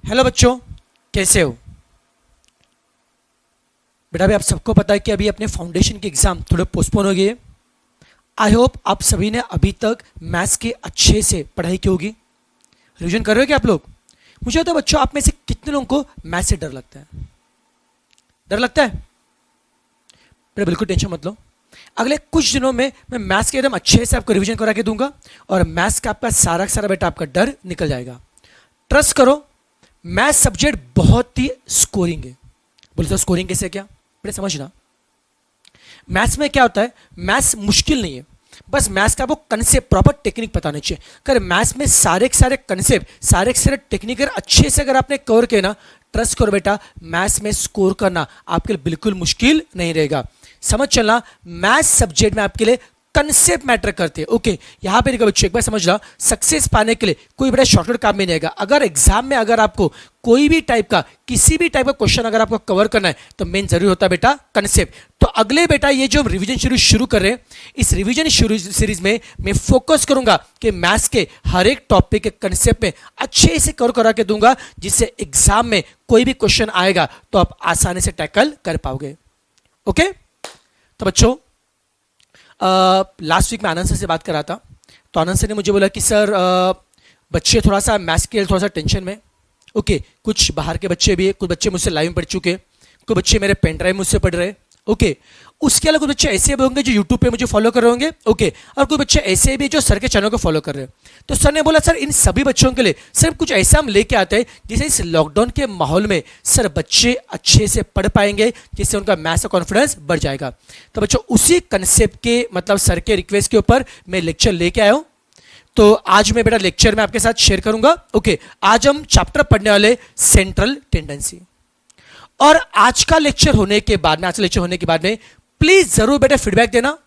Hello बच्चों, कैसे हो? बेटा अभी आप सबको पता है कि अभी अपने फाउंडेशन के एग्ज़ाम थोड़े पोस्टपोन हो गए। आई होप आप सभी ने अभी तक मैथ्स के अच्छे से पढ़ाई की होगी। रिवीजन कर रहे हो क्या आप लोग? मुझे बताओ बच्चों, आप में से कितने लोगों को मैथ्स से डर लगता है? डर लगता है? बेटा बिल्कुल टेंशन मत लो। अगले कुछ दिनों में मैं मैथ्स के एकदम अच्छे से आपको रिवीजन करा के दूंगा और मैथ्स का आपका सारा का सारा बेटा आपका डर निकल जाएगा। ट्रस्ट करो, मैथ्स सब्जेक्ट बहुत ही स्कोरिंग है। बोले तो स्कोरिंग कैसे क्या? बेटा समझना, मैथ्स में क्या होता है, मैथ्स मुश्किल नहीं है, बस मैथ्स का वो कंसेप्ट प्रॉपर टेक्निक पता होना चाहिए। अगर मैथ्स में सारे के सारे कंसेप्ट सारे के सारे टेक्निक अगर अच्छे से अगर आपने कवर किया ना, ट्रस्ट करो बेटा, मैथ्स में स्कोर करना आपके लिए बिल्कुल मुश्किल नहीं रहेगा। समझ चलना, मैथ्स सब्जेक्ट में आपके लिए कंसेप्ट मैटर करते हैं। ओके, यहां पे देखो बच्चों, एक बार समझना, सक्सेस पाने के लिए कोई बड़ा शॉर्टकट काम में नहीं आएगा। अगर एग्जाम में अगर आपको कोई भी टाइप का किसी भी टाइप का क्वेश्चन अगर आपको कवर करना है तो मेन जरूरी होता है बेटा कंसेप्ट। तो अगले बेटा ये जो रिवीजन शुरू कर रहे हैं, इस रिवीजन सीरीज में मैं फोकस करूंगा कि मैथ्स के हर एक टॉपिक के कंसेप्ट में अच्छे से कवर करा के दूंगा, जिससे एग्जाम में कोई भी क्वेश्चन आएगा तो आप आसानी से टैकल कर पाओगे। ओके, तो बच्चों लास्ट वीक में आनंद सर से बात कर रहा था, तो आनंद सर ने मुझे बोला कि सर बच्चे थोड़ा सा मैथ्स के लिए थोड़ा सा टेंशन में। ओके, कुछ बाहर के बच्चे भी है, कुछ बच्चे मुझसे लाइव में पढ़ चुके, कुछ बच्चे मेरे पेन ड्राइव मुझसे पढ़ रहे। ओके, उसके अलावा कुछ बच्चे ऐसे भी होंगे जो यूट्यूब पे मुझे फॉलो कर रहे होंगे। ओके, और कुछ बच्चे ऐसे भी जो सर के चैनल को फॉलो कर रहे हैं। तो सर ने बोला सर इन सभी बच्चों के लिए सर कुछ ऐसा हम लेके आते हैं जिससे इस लॉकडाउन के माहौल में सर बच्चे अच्छे से पढ़ पाएंगे, जिससे उनका मैथ्स का कॉन्फिडेंस बढ़ जाएगा। तो बच्चों उसी कंसेप्ट के मतलब सर के रिक्वेस्ट के ऊपर मैं लेक्चर लेके आया हूँ। तो आज मैं बेटा लेक्चर में आपके साथ शेयर करूंगा। ओके, आज हम चैप्टर पढ़ने वाले सेंट्रल टेंडेंसी। और आज का लेक्चर होने के बाद में, आज का लेक्चर होने के बाद में प्लीज जरूर बेटा फीडबैक देना।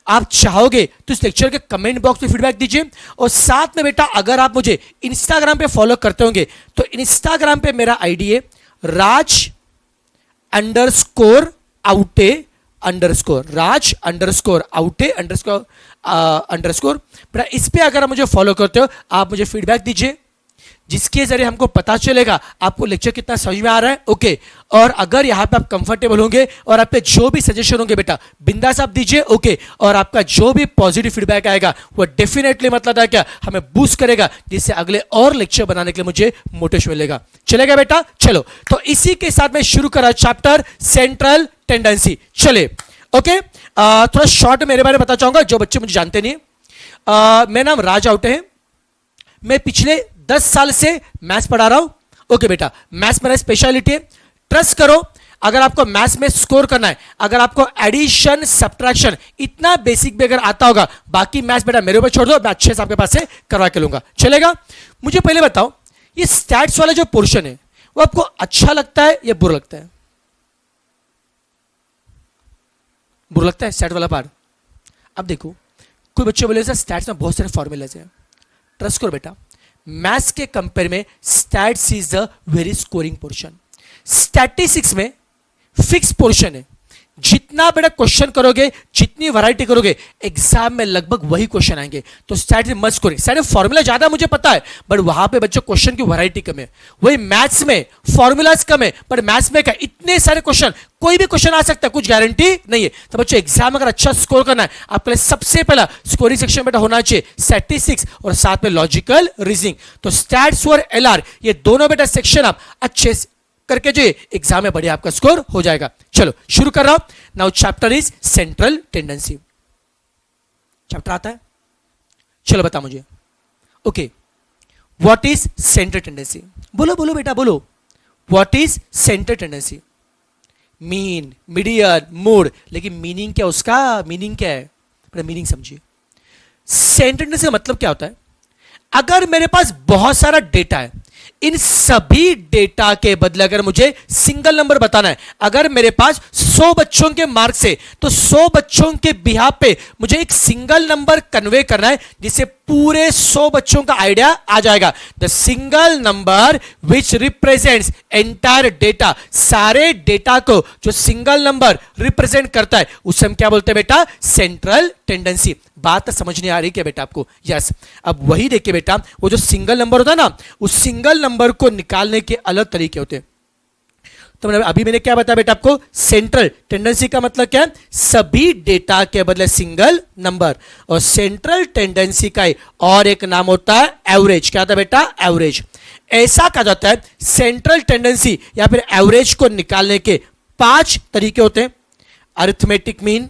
आप चाहोगे तो इस लेक्चर के कमेंट बॉक्स में फीडबैक दीजिए। और साथ में बेटा अगर आप मुझे इंस्टाग्राम पे फॉलो करते होंगे तो इंस्टाग्राम पे मेरा आईडी है राज_आउटे_अंडरस्कोर बेटा। इस पे अगर आप मुझे फॉलो करते हो, आप मुझे फीडबैक दीजिए, जिसके जरिए हमको पता चलेगा आपको लेक्चर कितना समझ में आ रहा है। ओके, और अगर यहाँ पे आप कंफर्टेबल होंगे और आप पे जो भी सजेशन होंगे बेटा बिंदास आप दीजिए। ओके, और आपका जो भी पॉजिटिव फीडबैक आएगा वो डेफिनेटली मतलब है क्या, हमें बूस्ट करेगा, जिससे अगले और लेक्चर बनाने के लिए मुझे मोटिवेशन मिलेगा। चलेगा बेटा? चलो, तो इसी के साथ मैं शुरू करा चैप्टर सेंट्रल टेंडेंसी। चले ओके, थोड़ा शॉर्ट मेरे बारे में बताना चाहूंगा जो बच्चे मुझे जानते नहीं। मेरा नाम राज आउटे है, मैं पिछले 10 साल से मैथ्स पढ़ा रहा हूं। ओके बेटा, मैथ्स मेरा स्पेशलिटी है। ट्रस्ट करो, अगर आपको मैथ्स में स्कोर करना है, अगर आपको एडिशन सब्ट्रैक्शन इतना बेसिक भी अगर आता होगा, बाकी मैथ्स बेटा मेरे ऊपर छोड़ दो, मैं अच्छे से आपके पास से करवा के लूंगा। चलेगा? मुझे पहले बताओ, ये स्टैट्स वाला जो पोर्शन है वो आपको अच्छा लगता है या बुरा लगता है? बुरा लगता है स्टैट वाला पार्ट। अब देखो, कोई बच्चे बोले सर स्टैट्स में बहुत सारे फॉर्मूलाज हैं। ट्रस्ट करो बेटा, मैथ्स के कंपेयर में stats is the very scoring portion. Statistics में फिक्स पोर्शन है, जितना बेटा क्वेश्चन करोगे, जितनी वैरायटी करोगे, एग्जाम में लगभग वही क्वेश्चन आएंगे। तो stat is must scoring. Stat में फॉर्मूला ज्यादा मुझे पता है, बट वहां पे बच्चों क्वेश्चन की वैरायटी कम है। वही मैथ्स में फॉर्मूलाज कम है, बट मैथ्स में क्या इतने सारे क्वेश्चन, कोई भी क्वेश्चन आ सकता है, कुछ गारंटी नहीं है। तो बच्चों एग्जाम अगर अच्छा स्कोर करना है, आपके लिए सबसे पहला स्कोरिंग सेक्शन बेटा होना चाहिए स्टैटिस्टिक्स और साथ में लॉजिकल रीजनिंग। तो स्टैट्स और एलआर ये दोनों बेटा सेक्शन आप अच्छे से करके जो एग्जाम में बढ़िया आपका स्कोर हो जाएगा। चलो शुरू कर रहा हूं। Now chapter is central tendency. Chapter आता है, चलो बता मुझे। Okay, what is central tendency? बोलो बोलो बेटा बोलो, what is central tendency? Mean, median, mode, लेकिन मीनिंग क्या उसका? मीनिंग क्या है? मीनिंग समझिए। सेंट्रल टेंडेंसी का मतलब क्या होता है? अगर मेरे पास बहुत सारा डेटा है, इन सभी डेटा के बदले अगर मुझे सिंगल नंबर बताना है, अगर मेरे पास 100 बच्चों के मार्क्स है तो 100 बच्चों के बिहाफ पे मुझे एक सिंगल नंबर कन्वे करना है, जिससे पूरे 100 बच्चों का आइडिया आ जाएगा। The single number which represents entire data, सारे डेटा को जो सिंगल नंबर रिप्रेजेंट करता है उसे हम क्या बोलते हैं बेटा? Central tendency. बात समझ नहीं आ रही क्या बेटा आपको? यस। अब वही देखिए बेटा, वो जो सिंगल नंबर होता है ना, उस सिंगल नंबर को निकालने के अलग तरीके होते हैं। तो अभी मैंने क्या बताया बेटा आपको? सेंट्रल टेंडेंसी का मतलब क्या है? सभी डेटा के बदले सिंगल नंबर। और सेंट्रल टेंडेंसी का और एक नाम होता है एवरेज। क्या था बेटा? एवरेज। ऐसा कहा जाता है सेंट्रल टेंडेंसी या फिर एवरेज को निकालने के 5 तरीके होते हैं: arithmetic mean,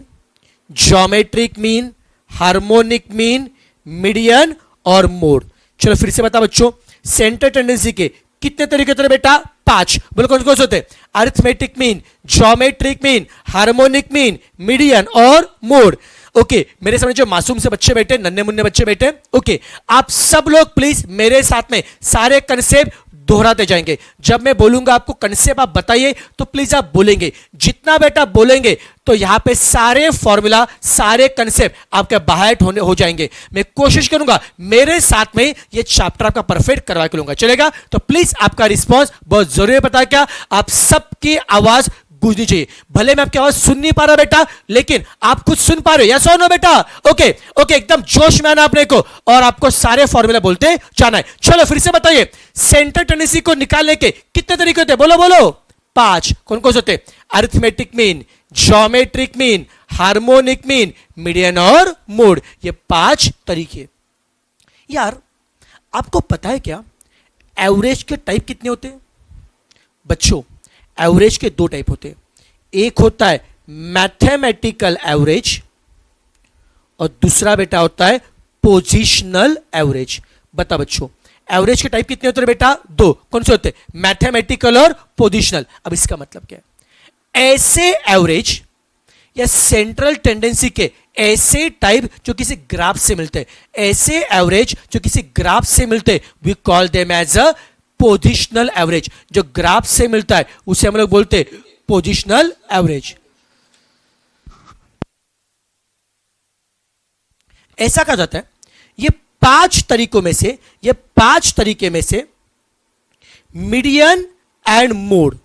geometric mean, harmonic mean, median और मोड। चलो फिर से बता बच्चों, सेंट्रल टेंडेंसी के कितने तरीके होते हैं बेटा? 5। बोलो कौन कौन से होते हैं? Arithmetic mean, geometric mean, harmonic mean, median और मोड। ओके, मेरे सामने जो मासूम से बच्चे बैठे, नन्हे मुन्ने बच्चे बैठे, ओके, आप सब लोग प्लीज मेरे साथ में सारे कंसेप्ट दोहराते जाएंगे। जब मैं बोलूंगा आपको कंसेप्ट आप बताइए तो प्लीज आप बोलेंगे। जितना बेटा बोलेंगे तो यहां पे सारे फॉर्मूला, सारे कंसेप्ट आपके बाहर होने हो जाएंगे। मैं कोशिश करूंगा मेरे साथ में ये चैप्टर आपका परफेक्ट करवा के लूंगा। चलेगा? तो प्लीज आपका रिस्पॉन्स बहुत जरूरी है। पता क्या? आप सबकी आवाज गूंजनी चाहिए। भले मैं आपकी आवाज सुन नहीं पा रहा बेटा, लेकिन आप कुछ सुन पा रहे हो। यस और नो बेटा? ओके ओके, एकदम जोश में आना अपने को और आपको सारे फॉर्मूला बोलते जाना है। चलो फिर से बताइए, सेंट्रल टेंडेंसी को निकालने के कितने तरीके होते हैं? बोलो बोलो। 5। कौन कौन से होते हैं? Arithmetic mean, geometric mean, harmonic mean, median और मोड। ये 5 तरीके। यार आपको पता है क्या एवरेज के टाइप कितने होते हैं? बच्चों एवरेज के 2 टाइप होते हैं। एक होता है मैथमेटिकल एवरेज और दूसरा बेटा होता है पोजिशनल एवरेज। बता बच्चों, एवरेज के टाइप कितने होते हैं बेटा? 2। कौन से होते हैं? मैथमेटिकल और पोजिशनल। अब इसका मतलब क्या है? ऐसे एवरेज या सेंट्रल टेंडेंसी के ऐसे टाइप जो किसी ग्राफ से मिलते हैं, ऐसे एवरेज जो किसी ग्राफ से मिलते हैं, we call them as a positional average. जो ग्राफ से मिलता है उसे हम लोग बोलते हैं पोजिशनल एवरेज। ऐसा कहा जाता है ये 5 तरीकों में से, ये 5 तरीके में से median and mode,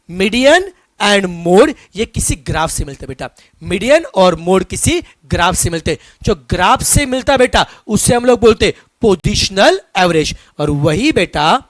median and mode ये किसी ग्राफ से मिलते हैं बेटा। मीडियन और मोड किसी ग्राफ से मिलते हैं। जो ग्राफ से मिलता है बेटा उसे हम लोग बोलते हैं पोजिशनल एवरेज। और वही बेटा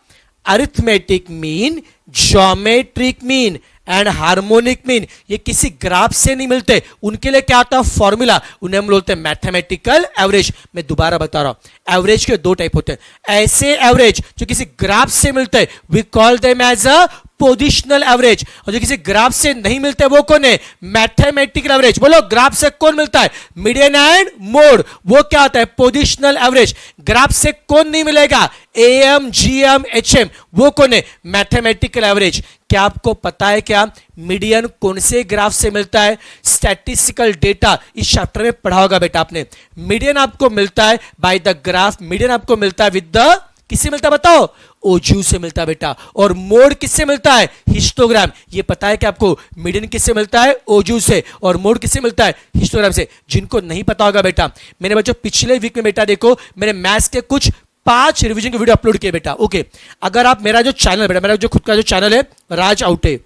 arithmetic mean, geometric mean and harmonic mean ये किसी ग्राफ से नहीं मिलते। उनके लिए क्या आता है? फॉर्मूला। उन्हें हम बोलते हैं मैथमेटिकल एवरेज। मैं दोबारा बता रहा हूं, एवरेज के 2 टाइप होते हैं। ऐसे एवरेज जो किसी ग्राफ से मिलते हैं, we call them as a positional average. और जो किसी ग्राफ से नहीं मिलते वो कौन है? Mathematical average. बोलो ग्राफ से कौन मिलता है? Median and mode. वो क्या होता है? Positional average. ग्राफ से कौन नहीं मिलेगा? Am, GM, HM. वो कौन है? Mathematical average. क्या आपको पता है क्या मीडियन कौन से ग्राफ से मिलता है? स्टैटिस्टिकल डेटा इस चैप्टर में पढ़ा होगा बेटा आपने। मीडियन आपको मिलता है बाय द ग्राफ। मीडियन आपको मिलता है विद द, किससे मिलता है बताओ? ओजू से मिलता है बेटा। और मोड किससे मिलता है? हिस्टोग्राम। ये पता है कि आपको मीडियन किससे मिलता है? ओजू से। और मोड किससे मिलता है? हिस्टोग्राम से। जिनको नहीं पता होगा बेटा, मैंने बच्चों पिछले वीक में बेटा देखो मैंने मैथ्स के कुछ 5 रिवीजन के वीडियो अपलोड किए बेटा। ओके, अगर आप मेरा जो चैनल बेटा, मेरा जो खुद का जो चैनल है राज आउटे,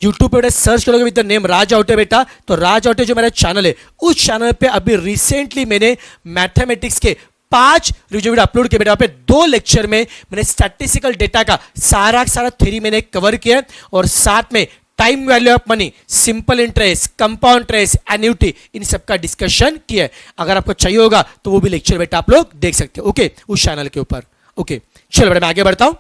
यूट्यूब पे सर्च करोगे विद द नेम राज आउटे बेटा, तो राज आउटे जो मेरा चैनल है उस चैनल पे अभी रिसेंटली मैंने मैथमेटिक्स के 5 वीडियो अपलोड किए बेटा। पे 2 लेक्चर में मैंने स्टैटिस्टिकल डेटा का सारा थ्योरी मैंने कवर किया और साथ में time value of money, simple interest, compound interest, annuity, इन सब का डिस्कशन किया है। अगर आपको चाहिए होगा तो वो भी लेक्चर बेटा आप लोग देख सकते हो। ओके, उस चैनल के ऊपर। ओके चलो बेटा मैं आगे बढ़ता हूं।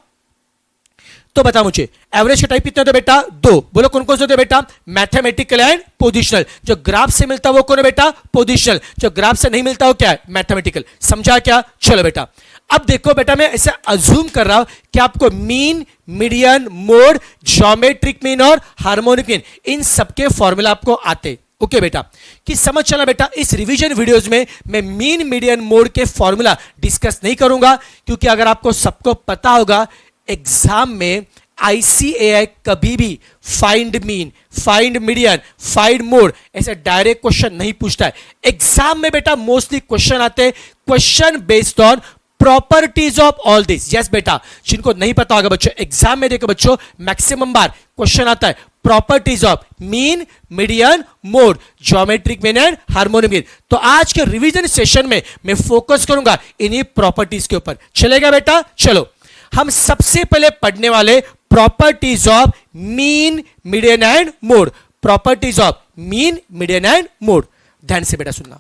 तो बता मुझे एवरेज का टाइप कितने होते बेटा? 2। बोलो कौन कौन से होते बेटा? Mathematical and positional. जो ग्राफ से मिलता है वो कौन है बेटा? पोजिशनल। जो ग्राफ से नहीं मिलता वो क्या है? मैथमेटिकल। समझा क्या? चलो बेटा अब देखो बेटा, मैं ऐसे अज्यूम कर रहा हूं कि आपको mean, median, mode, geometric mean और हार्मोनिक मीन इन सबके फॉर्मूला आपको आते। ओके बेटा, कि समझ चला बेटा इस रिवीजन वीडियोस में मैं मीन, मीडियन, मोड के फॉर्मूला डिस्कस नहीं करूंगा, क्योंकि अगर आपको सबको पता होगा एग्जाम में ICAI कभी भी find mean, find median, find mode ऐसे डायरेक्ट क्वेश्चन नहीं पूछता है। एग्जाम में बेटा मोस्टली क्वेश्चन आते हैं question based on properties of all this. Yes बेटा, जिनको नहीं पता होगा बच्चों, एग्जाम में देखो बच्चों मैक्सिमम बार क्वेश्चन आता है properties of mean, median, mode, geometric mean and harmonic mean. तो आज के रिवीजन सेशन में मैं फोकस करूंगा इन्हीं प्रॉपर्टीज के ऊपर। चलेगा बेटा? चलो, हम सबसे पहले पढ़ने वाले properties of mean, median and mode. Properties of mean, median and mode. ध्यान से बेटा सुनना,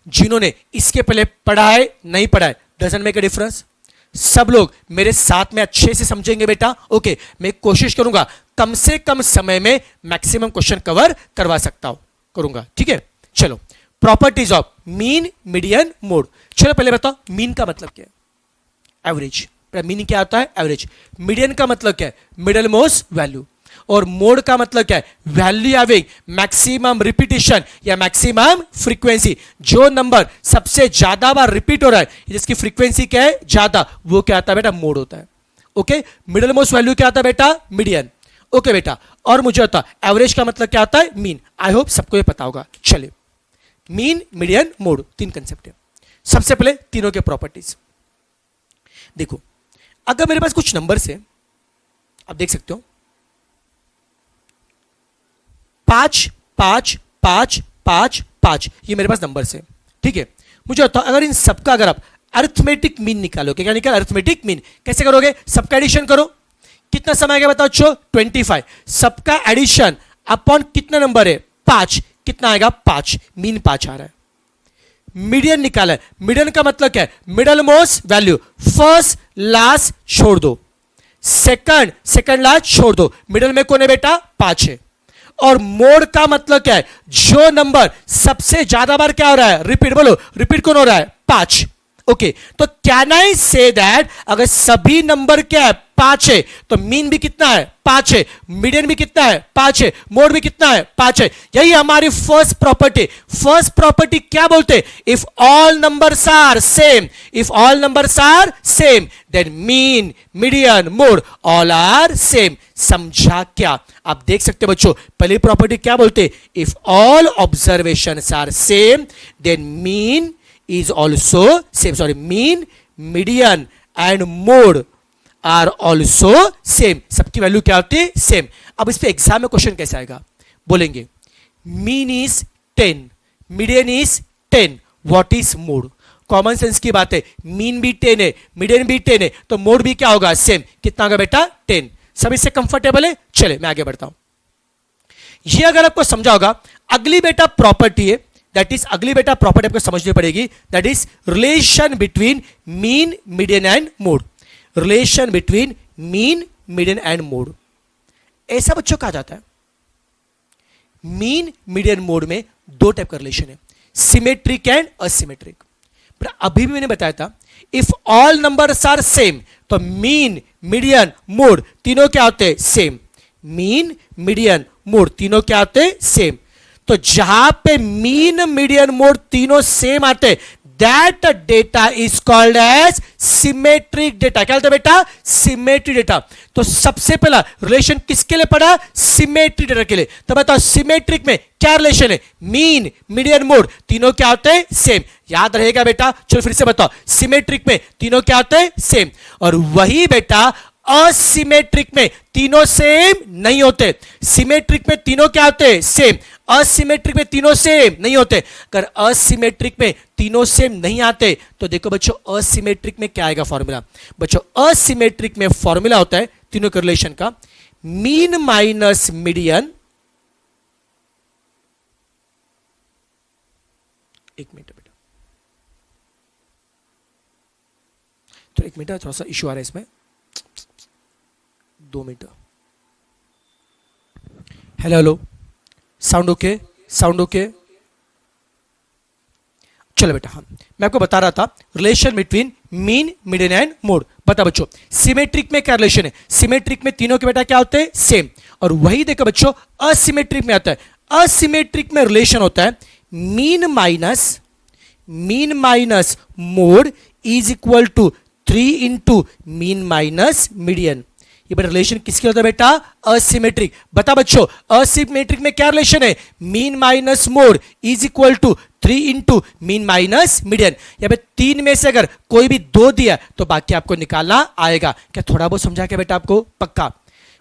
जिन्होंने इसके पहले पढ़ा है नहीं पढ़ा है डजंट मेक अ डिफरेंस, सब लोग मेरे साथ में अच्छे से समझेंगे बेटा। ओके, मैं कोशिश करूंगा कम से कम समय में मैक्सिमम क्वेश्चन कवर करवा सकता हूं, करूंगा। ठीक है, चलो, properties of mean, median, mode. चलो पहले बताओ मीन का मतलब क्या है? एवरेज। मीन क्या होता है? एवरेज। मीडियन का मतलब क्या है? Middle most value. और मोड का मतलब क्या है? वैल्यू हैविंग मैक्सिमम रिपीटिशन या मैक्सिमम फ्रीक्वेंसी। जो नंबर सबसे ज्यादा बार रिपीट हो रहा है, जिसकी फ्रीक्वेंसी क्या है? ज्यादा, वो क्या आता है बेटा? मोड होता है। ओके, मिडल मोस्ट वैल्यू क्या आता है बेटा? मीडियन। ओके बेटा, और मुझे होता है एवरेज का मतलब क्या आता है? मीन। आई होप सबको ये पता होगा। चलिए, मीन, मीडियन, मोड, तीन कंसेप्ट है। सबसे पहले तीनों के प्रॉपर्टीज देखो। अगर मेरे पास कुछ नंबर्स है, आप देख सकते हो 5 5 5 5 5, ये मेरे पास नंबर्स है। ठीक है, मुझे बताओ अगर इन सबका अगर आप अरिथमेटिक मीन निकालोगे, क्या निकाल? अरिथमेटिक मीन कैसे करोगे? सबका एडिशन करो। कितना समय आएगा बताओ बच्चों? 25। सबका एडिशन अपॉन कितना नंबर है? 5। कितना आएगा? 5। मीन 5 आ रहा है। मीडियन निकाला है। मीडियन का मतलब क्या है? Middle most value. First last छोड़ दो, सेकंड लास्ट छोड़ दो। मिडल में कौन है बेटा? 5 है। और मोड का मतलब क्या है? जो नंबर सबसे ज्यादा बार क्या हो रहा है? रिपीट। बोलो, रिपीट कौन हो रहा है? 5। ओके, तो कैन आई से दैट अगर सभी नंबर क्या है? 5 है, तो मीन भी कितना है? 5 है। मीडियन भी कितना है? 5 है। मोड भी कितना है? 5 है। यही हमारी फर्स्ट प्रॉपर्टी। फर्स्ट प्रॉपर्टी क्या बोलते हैं? If all numbers are same, if all numbers are same then mean, median, mode all are same. समझा क्या? आप देख सकते हो बच्चों, पहली प्रॉपर्टी क्या बोलते? If all observations are same then mean is also same. Sorry, mean, median and mode are also same. सबकी वैल्यू क्या होती है? सेम। अब इस पे एग्जाम में क्वेश्चन कैसे आएगा? बोलेंगे mean is 10, median is 10, what is mode? Common sense की बात है, मीन भी 10 है, मीडियन भी 10 है, तो मोड भी क्या होगा? सेम। कितना होगा बेटा? 10। सब इससे कंफर्टेबल है? चले मैं आगे बढ़ता हूं। ये अगर आपको समझा होगा, अगली बेटा प्रॉपर्टी है, दैट इज अगली बेटा प्रॉपर्टी आपको समझनी पड़ेगी, that is relation between mean, median and mode. Relation between mean, median and mode. ऐसा बच्चों कहा जाता है मीन, मीडियन, मोड में दो टाइप का रिलेशन है, सिमेट्रिक एंड असिमेट्रिक। पर अभी भी मैंने बताया था if all numbers are same, तो मीन, मीडियन, मोड तीनों क्या होते हैं? सेम। मीन, मीडियन, मोड तीनों क्या होते हैं? सेम। तो जहां पे मीन, मीडियन, मोड तीनों सेम आते, that data is called as symmetric data. क्या बोलते बेटा? Symmetric data. तो सबसे पहला रिलेशन किसके लिए पढ़ा? सिमेट्रिक डेटा के लिए। तो बताओ सिमेट्रिक में क्या रिलेशन है? मीन, मीडियन, मोड तीनों क्या होते हैं? सेम। याद रहेगा बेटा? चलो फिर से बताओ, सिमेट्रिक में तीनों क्या होते हैं? सेम। और वही बेटा असिमेट्रिक में तीनों सेम नहीं होते। सिमेट्रिक में तीनों क्या होते हैं? सेम। असिमेट्रिक में तीनों सेम नहीं होते। अगर असिमेट्रिक में तीनों सेम नहीं आते तो देखो बच्चों, असिमेट्रिक में क्या आएगा फॉर्मूला? बच्चों असिमेट्रिक में फॉर्मूला होता है तीनों के रिलेशन का, मीन माइनस मीडियन। एक मिनट बेटा, तो एक मिनट, थोड़ा सा इश्यू आ रहा है इसमें, 2 minute. Hello hello, sound okay? Sound okay? चलो बेटा, हाँ मैं आपको बता रहा था relation between mean, median and mode. बता बच्चों, सिमेट्रिक में क्या रिलेशन है? सिमेट्रिक में तीनों के बेटा क्या होते हैं? सेम। और वही देखो बच्चों, असिमेट्रिक में आता है। असिमेट्रिक में रिलेशन होता है mean minus mode is equal to 3 into mean minus median. ये बेटा रिलेशन किसके होता है बेटा? असिमेट्रिक। बता बच्चों, असिमेट्रिक में क्या रिलेशन है? Mean minus mode is equal to 3 into mean minus median. यहाँ पे 3 में से अगर कोई भी 2 दिया तो बाकी आपको निकालना आएगा। क्या थोड़ा बहुत समझा क्या बेटा आपको? पक्का।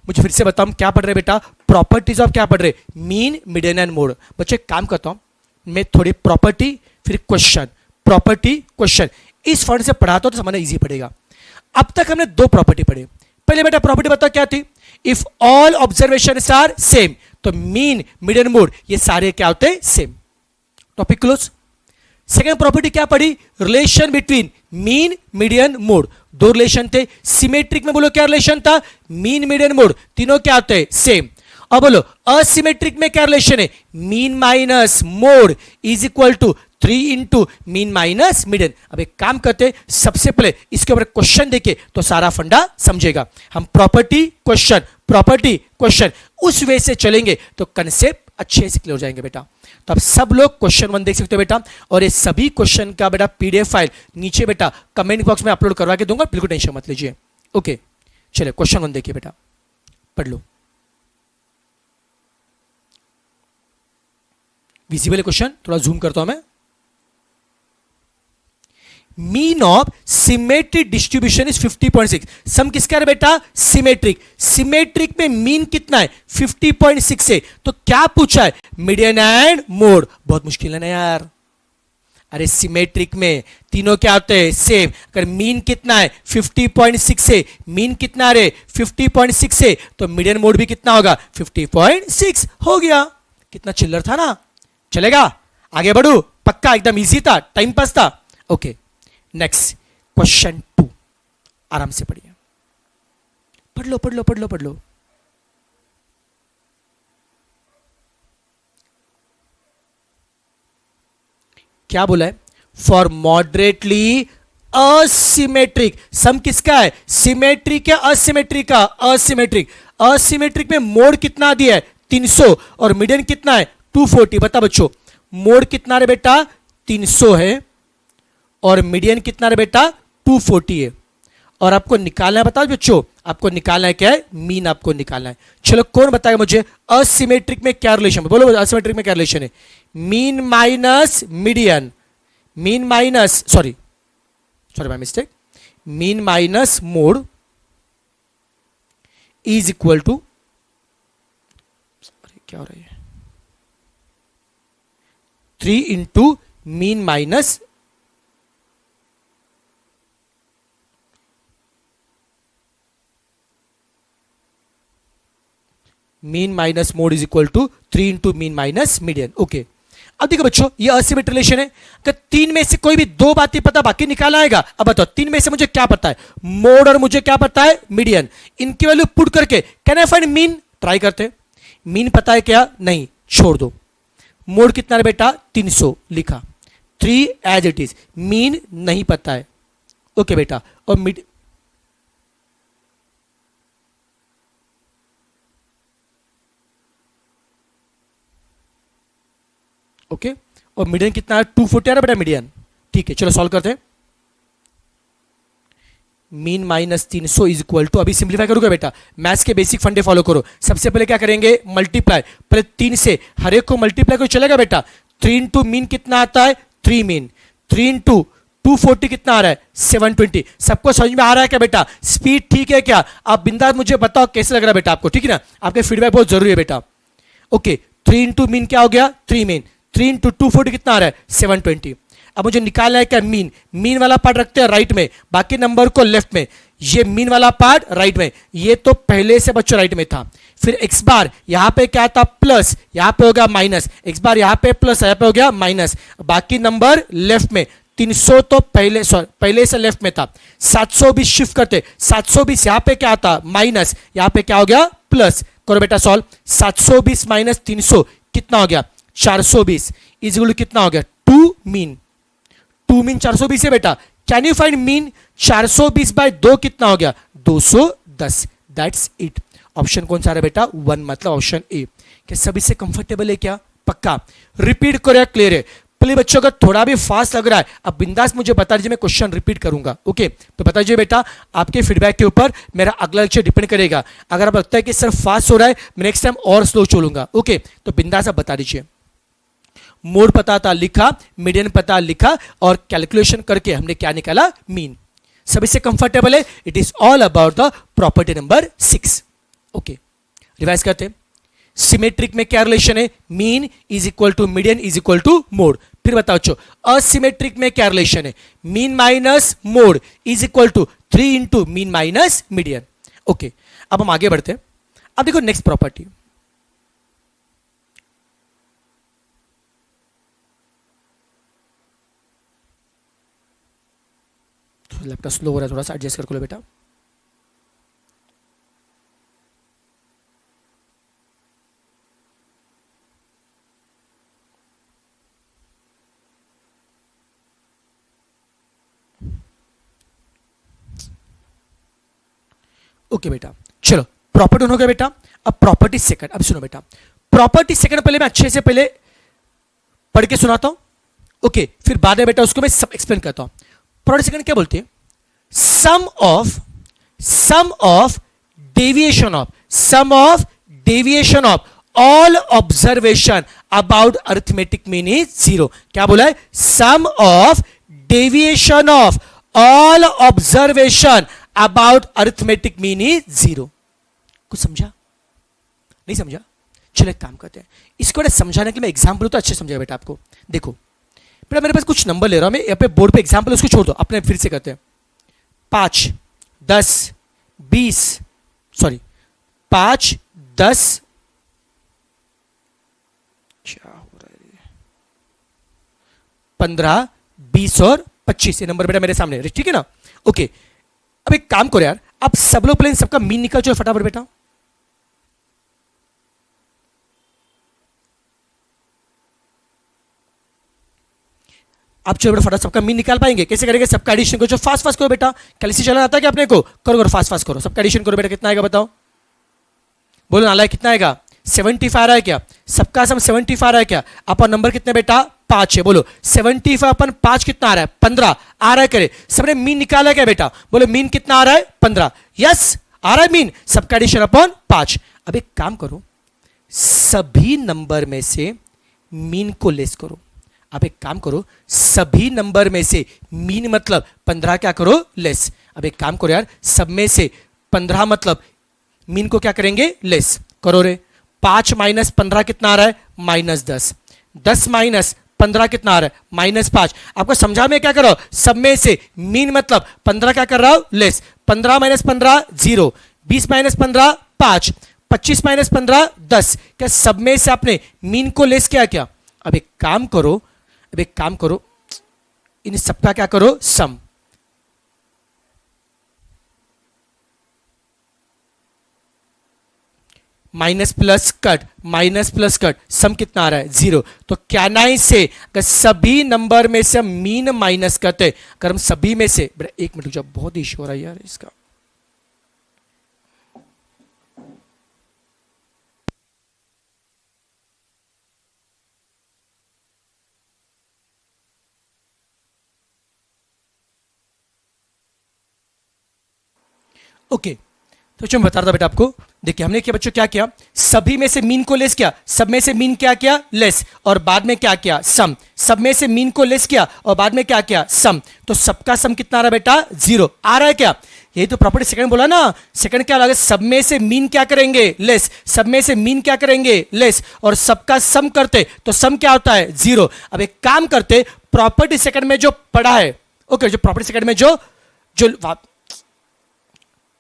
मुझे फिर से बताओ, क्या पढ़ रहे बेटा? प्रॉपर्टीज ऑफ क्या पढ़ रहे? Mean, median and mode. बच्चों एक काम करता हूं, मैं थोड़ी प्रॉपर्टी फिर क्वेश्चन, प्रॉपर्टी क्वेश्चन इस फॉर्म से पढ़ाता हूं तो समझना इजी पड़ेगा। अब तक हमने 2 प्रॉपर्टी पढ़े। पहले बेटा प्रॉपर्टी बताओ क्या थी? If all observation are same, तो मीन, मीडियन, मोड ये सारे क्या होते हैं? Same. Topic close. Second property क्या पढ़ी? Relation between mean, median, mode. 2 relation थे। सिमेट्रिक में बोलो क्या रिलेशन था? मीन, मीडियन, मोड तीनों क्या होते हैं? सेम। अब बोलो असिमेट्रिक में क्या रिलेशन है? Mean minus mode is equal to 3 into mean minus median. अब एक काम करते, सबसे पहले इसके ऊपर क्वेश्चन देखे तो सारा फंडा समझेगा। हम प्रॉपर्टी क्वेश्चन उस वे से चलेंगे तो कंसेप्ट अच्छे से क्लियर हो जाएंगे बेटा। तो अब सब लोग क्वेश्चन 1 देख सकते हो बेटा, और ये सभी क्वेश्चन का बेटा पीडीएफ फाइल नीचे बेटा कमेंट बॉक्स में अपलोड करवा के दूंगा, बिल्कुल टेंशन मत लीजिए। ओके चलिए क्वेश्चन 1 देखिए बेटा, पढ़ लो। विजिबल क्वेश्चन, थोड़ा जूम करता हूं मैं। Mean of symmetric distribution is 50.6। सम किसका है बेटा? सिमेट्रिक। सिमेट्रिक में मीन कितना है? 50.6 है। तो क्या पूछा है? Median and mode. बहुत मुश्किल है ना यार। अरे सिमेट्रिक में तीनों क्या होते हैं? सेम। अगर मीन कितना है? 50.6 है। मीन कितना रे? 50.6 है। तो मीडियन मोड भी कितना होगा? 50.6 हो गया। कितना चिल्लर था ना। चलेगा, आगे बढ़ू। पक्का एकदम इजी था, टाइम पास था। ओके नेक्स्ट क्वेश्चन 2, आराम से पढ़िए। पढ़ लो। क्या बोला है? For moderately asymmetric. सम किसका है? सिमेट्रिक या असिमेट्रिक का? असिमेट्रिक। असिमेट्रिक में मोड कितना दिया है? 300, और मीडियन कितना है? 240। बता बच्चों, मोड कितना रे बेटा? 300 है, और मीडियन कितना रे बेटा? 240 है। और आपको निकालना है, बताओ बच्चों, आपको निकालना है क्या है? मीन आपको निकालना है। चलो कौन बताएगा मुझे असिमेट्रिक में क्या रिलेशन है? बोलो असिमेट्रिक में क्या रिलेशन है? Mean minus median, mean minus sorry my mistake, mean minus mode is equal to, क्या हो रहा है, 3 into mean minus mean minus mode is equal to 3 into mean minus median. Okay अब देखो बच्चों, ये असिमेट्रिक रिलेशन है। कि 3 में से कोई भी 2 बातें पता, बाकी निकालना आएगा। अब बताओ 3 में से मुझे क्या पता है? मोड, और मुझे क्या पता है? मीडियन। इनकी वैल्यू पुट करके can I find mean? Try करते। मीन पता है क्या? नहीं, छोड़ दो। मोड कितना है बेटा? 300 लिखा, 3 एज इट इज। मीन नहीं पता है। ओके बेटा, और मिड ओके और मीडियन कितना है? 240 आ रहा बेटा मीडियन। ठीक है चलो सॉल्व करते हैं। मीन माइनस 300 इज इक्वल टू, अभी सिंप्लीफाई करूंगा बेटा, मैथ्स के बेसिक फंडे फॉलो करो। सबसे पहले क्या करेंगे? मल्टीप्लाई। पहले 3 से हर एक को मल्टीप्लाई करो, चलेगा बेटा? 3 इंटू मीन कितना आता है? 3 मीन। 3 इंटू 240 कितना आ रहा है? 720। सबको समझ में आ रहा है क्या बेटा? स्पीड ठीक है क्या? आप बिंदास मुझे बताओ कैसे लग रहा है बेटा आपको, ठीक है ना? आपके फीडबैक बहुत जरूरी है बेटा। ओके 3 इंटू मीन क्या हो गया? 3 मीन। 3 इंटू 240 कितना आ रहा है? 720। अब मुझे निकालना है क्या? मीन। मीन वाला पार्ट रखते हैं राइट में, बाकी नंबर को लेफ्ट में। ये मीन वाला पार्ट राइट में, ये तो पहले से बच्चों राइट में था। फिर एक्स बार यहां पे क्या था? प्लस, यहां पे हो गया माइनस। एक्स बार यहां पे प्लस, यहां पे हो गया माइनस। बाकी नंबर लेफ्ट में। 300 तो पहले से लेफ्ट में था। 720 शिफ्ट करते, 720 यहां पे क्या आता? माइनस, यहां पे क्या हो गया? प्लस। करो बेटा सॉल्व। 720 माइनस 300 कितना हो गया? 420 इज इक्वल टू कितना हो गया? 2 मीन। 2 मीन 420 है बेटा। Can you find mean? 420 by 2 कितना हो गया? 210। That's it. ऑप्शन कौन सा है बेटा? 1, मतलब ऑप्शन ए। क्या सभी से कंफर्टेबल है क्या? पक्का। रिपीट करो, क्लियर है? प्लीज बच्चों का थोड़ा भी फास्ट लग रहा है, अब बिंदास मुझे बता दीजिए, मैं क्वेश्चन रिपीट करूंगा। ओके, तो बता दीजिए बेटा, आपके फीडबैक के ऊपर मेरा अगला लेक्चर डिपेंड करेगा। अगर आप लगता है कि सर फास्ट हो रहा है, मैं नेक्स्ट टाइम और स्लो चलूंगा। ओके, तो बिंदास आप बता दीजिए। मोड पता था, लिखा, मीडियन पता लिखा, और कैलकुलेशन करके हमने क्या निकाला, मीन। सभी से कंफर्टेबल है? It is all about the property number 6। Okay, revise करते हैं। सिमेट्रिक में क्या रिलेशन है, mean is equal to median is equal to mode. फिर बताओ बच्चों, असिमेट्रिक में क्या रिलेशन है, mean minus mode is equal to 3 into mean minus median. Okay, अब हम आगे बढ़ते हैं। अब देखो नेक्स्ट प्रॉपर्टी, लैपटॉप स्लो हो रहा है, थोड़ा सा एडजस्ट कर लो बेटा। ओके बेटा, चलो प्रॉपर्टी हो गया बेटा। अब प्रॉपर्टी सेकंड, अब सुनो बेटा, प्रॉपर्टी सेकंड पहले मैं अच्छे से पहले पढ़ के सुनाता हूं। ओके, फिर बाद में बेटा उसको मैं सब एक्सप्लेन करता हूं। प्रॉपर्टी सेकंड क्या बोलती है, sum of deviation of all observation about arithmetic mean is 0। क्या बोला है, sum of deviation of all observation about arithmetic mean is 0। कुछ समझा, नहीं समझा? चलो एक काम करते हैं, इसको समझाने के लिए मैं एग्जाम्पल तो अच्छे समझाया बेटा आपको। देखो बेटा, मेरे पास कुछ नंबर ले रहा हूं मैं यहाँ पे बोर्ड पे, एग्जाम्पल उसको छोड़ दो, अपने फिर से करते हैं। 5, 10, 20, सॉरी 5, 10, क्या हो रहा है, 15, 20 और 25 ये नंबर बेटा मेरे सामने, ठीक है ना? ओके, अब एक काम करो यार, आप सब लोग प्लेन सबका मीन निकाल जाओ फटाफट बेटा। आप चलो बेटा फटाफट सबका मीन निकाल पाएंगे? कैसे करेंगे, सबका एडिशन करो, जो फास्ट फास्ट करो बेटा। कैलसी चलाना आता है क्या अपने को? करो करो, फास्ट फास्ट करो, सबका एडिशन करो बेटा। कितना आएगा बताओ, बोलो नाला कितना आएगा, 75 आ रहा है क्या? सबका सम 75 आ रहा है क्या? आपका नंबर कितने बेटा, 5 है। बोलो 75 अपन 5 कितना आ रहा है, 15 आ रहा है। करे सबने मीन निकाला क्या बेटा, बोलो मीन कितना आ रहा है, 15। यस आ रहा है मीन, सबका एडिशन अपन 5। अब एक काम करो, सभी नंबर में से मीन को लेस करो। अब एक काम करो, सभी नंबर में से मीन मतलब 15 क्या करो, लेस। अब एक काम करो यार, सब में से 15 मतलब मीन को क्या करेंगे, लेस करो रे। 5 माइनस 15 कितना आ रहा है, -10। 10 माइनस 15 कितना आ रहा है, -5। आपको समझा में क्या करो, सब में से मीन मतलब 15 क्या कर रहा हूं, लेस। 15 minus 15 0, 20 minus 15 5, 25 minus 15 10। क्या सब में से आपने मीन को लेस किया क्या? अब एक काम करो, इन सबका क्या करो, सम। माइनस प्लस कट, सम कितना आ रहा है, 0। तो क्या नहीं से अगर सभी नंबर में से हम मीन माइनस करते, अगर हम सभी में से, एक मिनट जब बहुत इश्यू हो रहा है यार इसका। ओके, तो मैं बता रहा था बेटा आपको। देखिए हमने क्या बच्चों क्या किया, सभी में से मीन को लेस किया, सब में से मीन क्या किया, लेस, और बाद में क्या किया, सम। सब में से मीन को लेस किया और बाद में क्या किया, सम। तो सबका सम कितना आ रहा है बेटा, 0 आ रहा है क्या? यही तो प्रॉपर्टी सेकंड बोला ना। सेकंड क्या लगा, सब में से मीन क्या करेंगे, लेस। सब में से मीन क्या करेंगे, लेस, और सबका सम करते तो सम क्या होता है, 0। अब एक काम करते, प्रॉपर्टी सेकंड में जो पढ़ा है, ओके, जो प्रॉपर्टी सेकंड में जो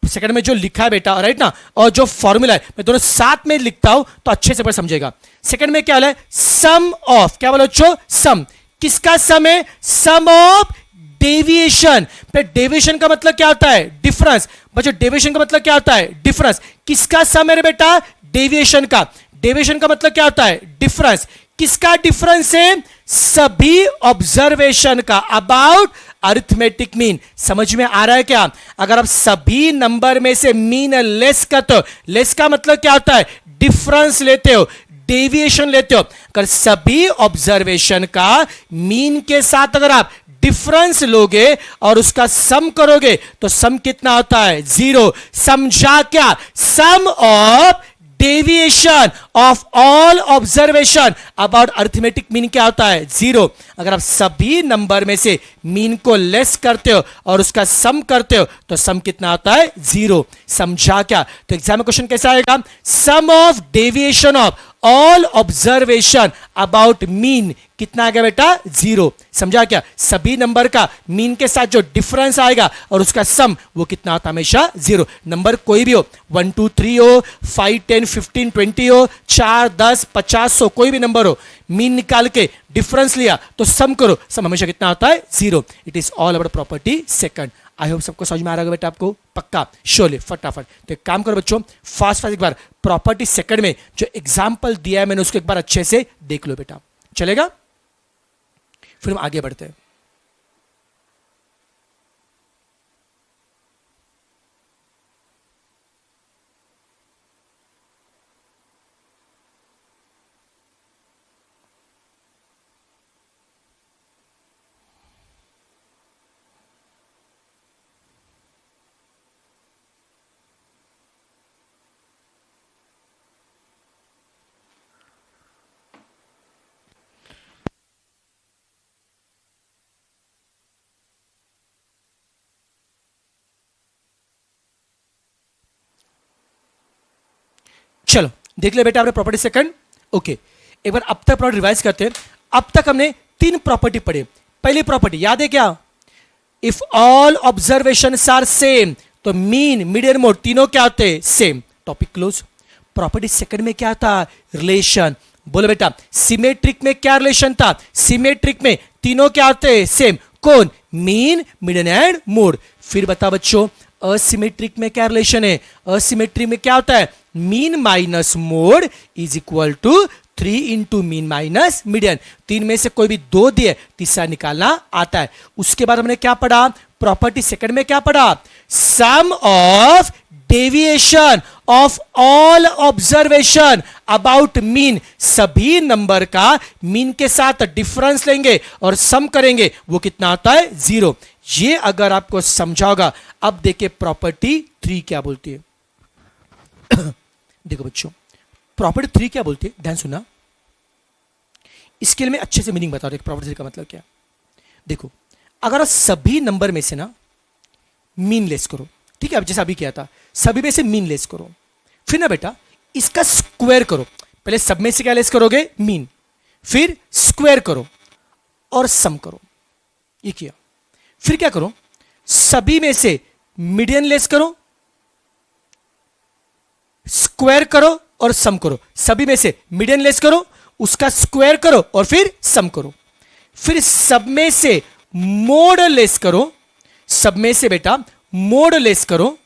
सेकंड में जो लिखा है बेटा, राइट ना, और जो फॉर्मूला है मैं दोनों साथ में लिखता हूं तो अच्छे से समझेगा। सेकंड में क्या है, सम ऑफ, क्या बोलो बच्चों, सम। किसका सम है, सम ऑफ डेविएशन। डेविएशन का मतलब क्या होता है, डिफरेंस। बच्चों डेविएशन का मतलब क्या होता है, डिफरेंस। किसका सम है बेटा, डेविएशन का। डेविएशन का मतलब क्या होता है, डिफरेंस। किसका डिफरेंस है, सभी ऑब्जर्वेशन का अबाउट अरिथमेटिक मीन। समझ में आ रहा है क्या? अगर आप सभी नंबर में से मीन लेस करते हो, लेस का मतलब क्या होता है, डिफरेंस लेते हो। डेविएशन लेते हो, अगर सभी ऑब्जर्वेशन का मीन के साथ अगर आप डिफरेंस लोगे और उसका सम करोगे तो सम कितना होता है? 0। समझा क्या? Sum of deviation of all observation about arithmetic mean क्या होता है? 0। अगर आप सभी नंबर में से मीन को लेस करते हो और उसका सम करते हो तो सम कितना आता है? 0। समझा क्या? तो एग्जाम में क्वेश्चन कैसा आएगा? Sum of deviation of all observation about mean कितना आ गया बेटा? 0। समझा क्या? सभी नंबर का मीन के साथ जो डिफरेंस आएगा और उसका सम वो कितना होता है? हमेशा 0। नंबर कोई भी हो, 1 2 3 हो, 5 10 15 20 हो, 4 10 50 100 कोई भी नंबर हो, मीन निकाल के डिफरेंस लिया तो सम करो, सम हमेशा कितना होता है? 0। It is all about property second. I hope सबको समझ में आ रहा होगा बेटा, आपको पक्का श्योरली फटाफट। तो एक काम करो बच्चों, फास्ट एक बार प्रॉपर्टी सेकंड में जो एग्जांपल दिया है मैंने उसको एक बार अच्छे से देख लो बेटा, चलेगा? फिर हम आगे बढ़ते हैं। चलो देख ले बेटा आपने प्रॉपर्टी सेकंड। ओके, एक बार अब तक प्रॉपर्टी रिवाइज करते हैं। अब तक हमने 3 प्रॉपर्टी पढ़े। पहली प्रॉपर्टी याद है क्या? If all observation are same तो मीन मीडियन मोड तीनों क्या होते हैं? Same. Topic close. Property second में क्या था? रिलेशन। बोलो बेटा, सिमेट्रिक में क्या रिलेशन था? सिमेट्रिक में तीनों क्या होते हैं? सेम। कौन? Mean median and mode. फिर बता बच्चों, असिमेट्रिक में क्या रिलेशन है? असिमेट्रिक में क्या होता है? Mean minus mode is equal to 3 into mean minus median. 3 में से कोई भी 2 दिए, तीसरा निकालना आता है। उसके बाद हमने क्या पढ़ा? प्रॉपर्टी सेकंड में क्या पढ़ा? Sum of deviation of all observation about mean. सभी नंबर का मीन के साथ डिफरेंस लेंगे और सम करेंगे, वो कितना आता है? 0। ये अगर आपको समझा होगा। अब देखिए प्रॉपर्टी 3 क्या बोलती है। देखो बच्चों, प्रॉपर्टी 3 क्या बोलती है, ध्यान सुनना। इसके लिए मैं अच्छे से मीनिंग बता रहा हूं प्रॉपर्टी 3 का मतलब क्या। देखो, अगर आप सभी नंबर में से ना मीन लेस करो, ठीक है, अब जैसा अभी किया था, सभी में से मीन लेस करो, फिर ना बेटा इसका स्क्वायर करो। पहले सब में से क्या लेस करोगे? मीन। फिर स्क्वायर करो और सम करो। ये किया। फिर क्या करो? सभी में से मीडियन लेस करो, स्क्वायर करो और सम करो। सभी में से मीडियन लेस करो, उसका स्क्वायर करो और फिर सम करो। फिर सब में से मोड लेस करो, सब में से बेटा मोड लेस करो,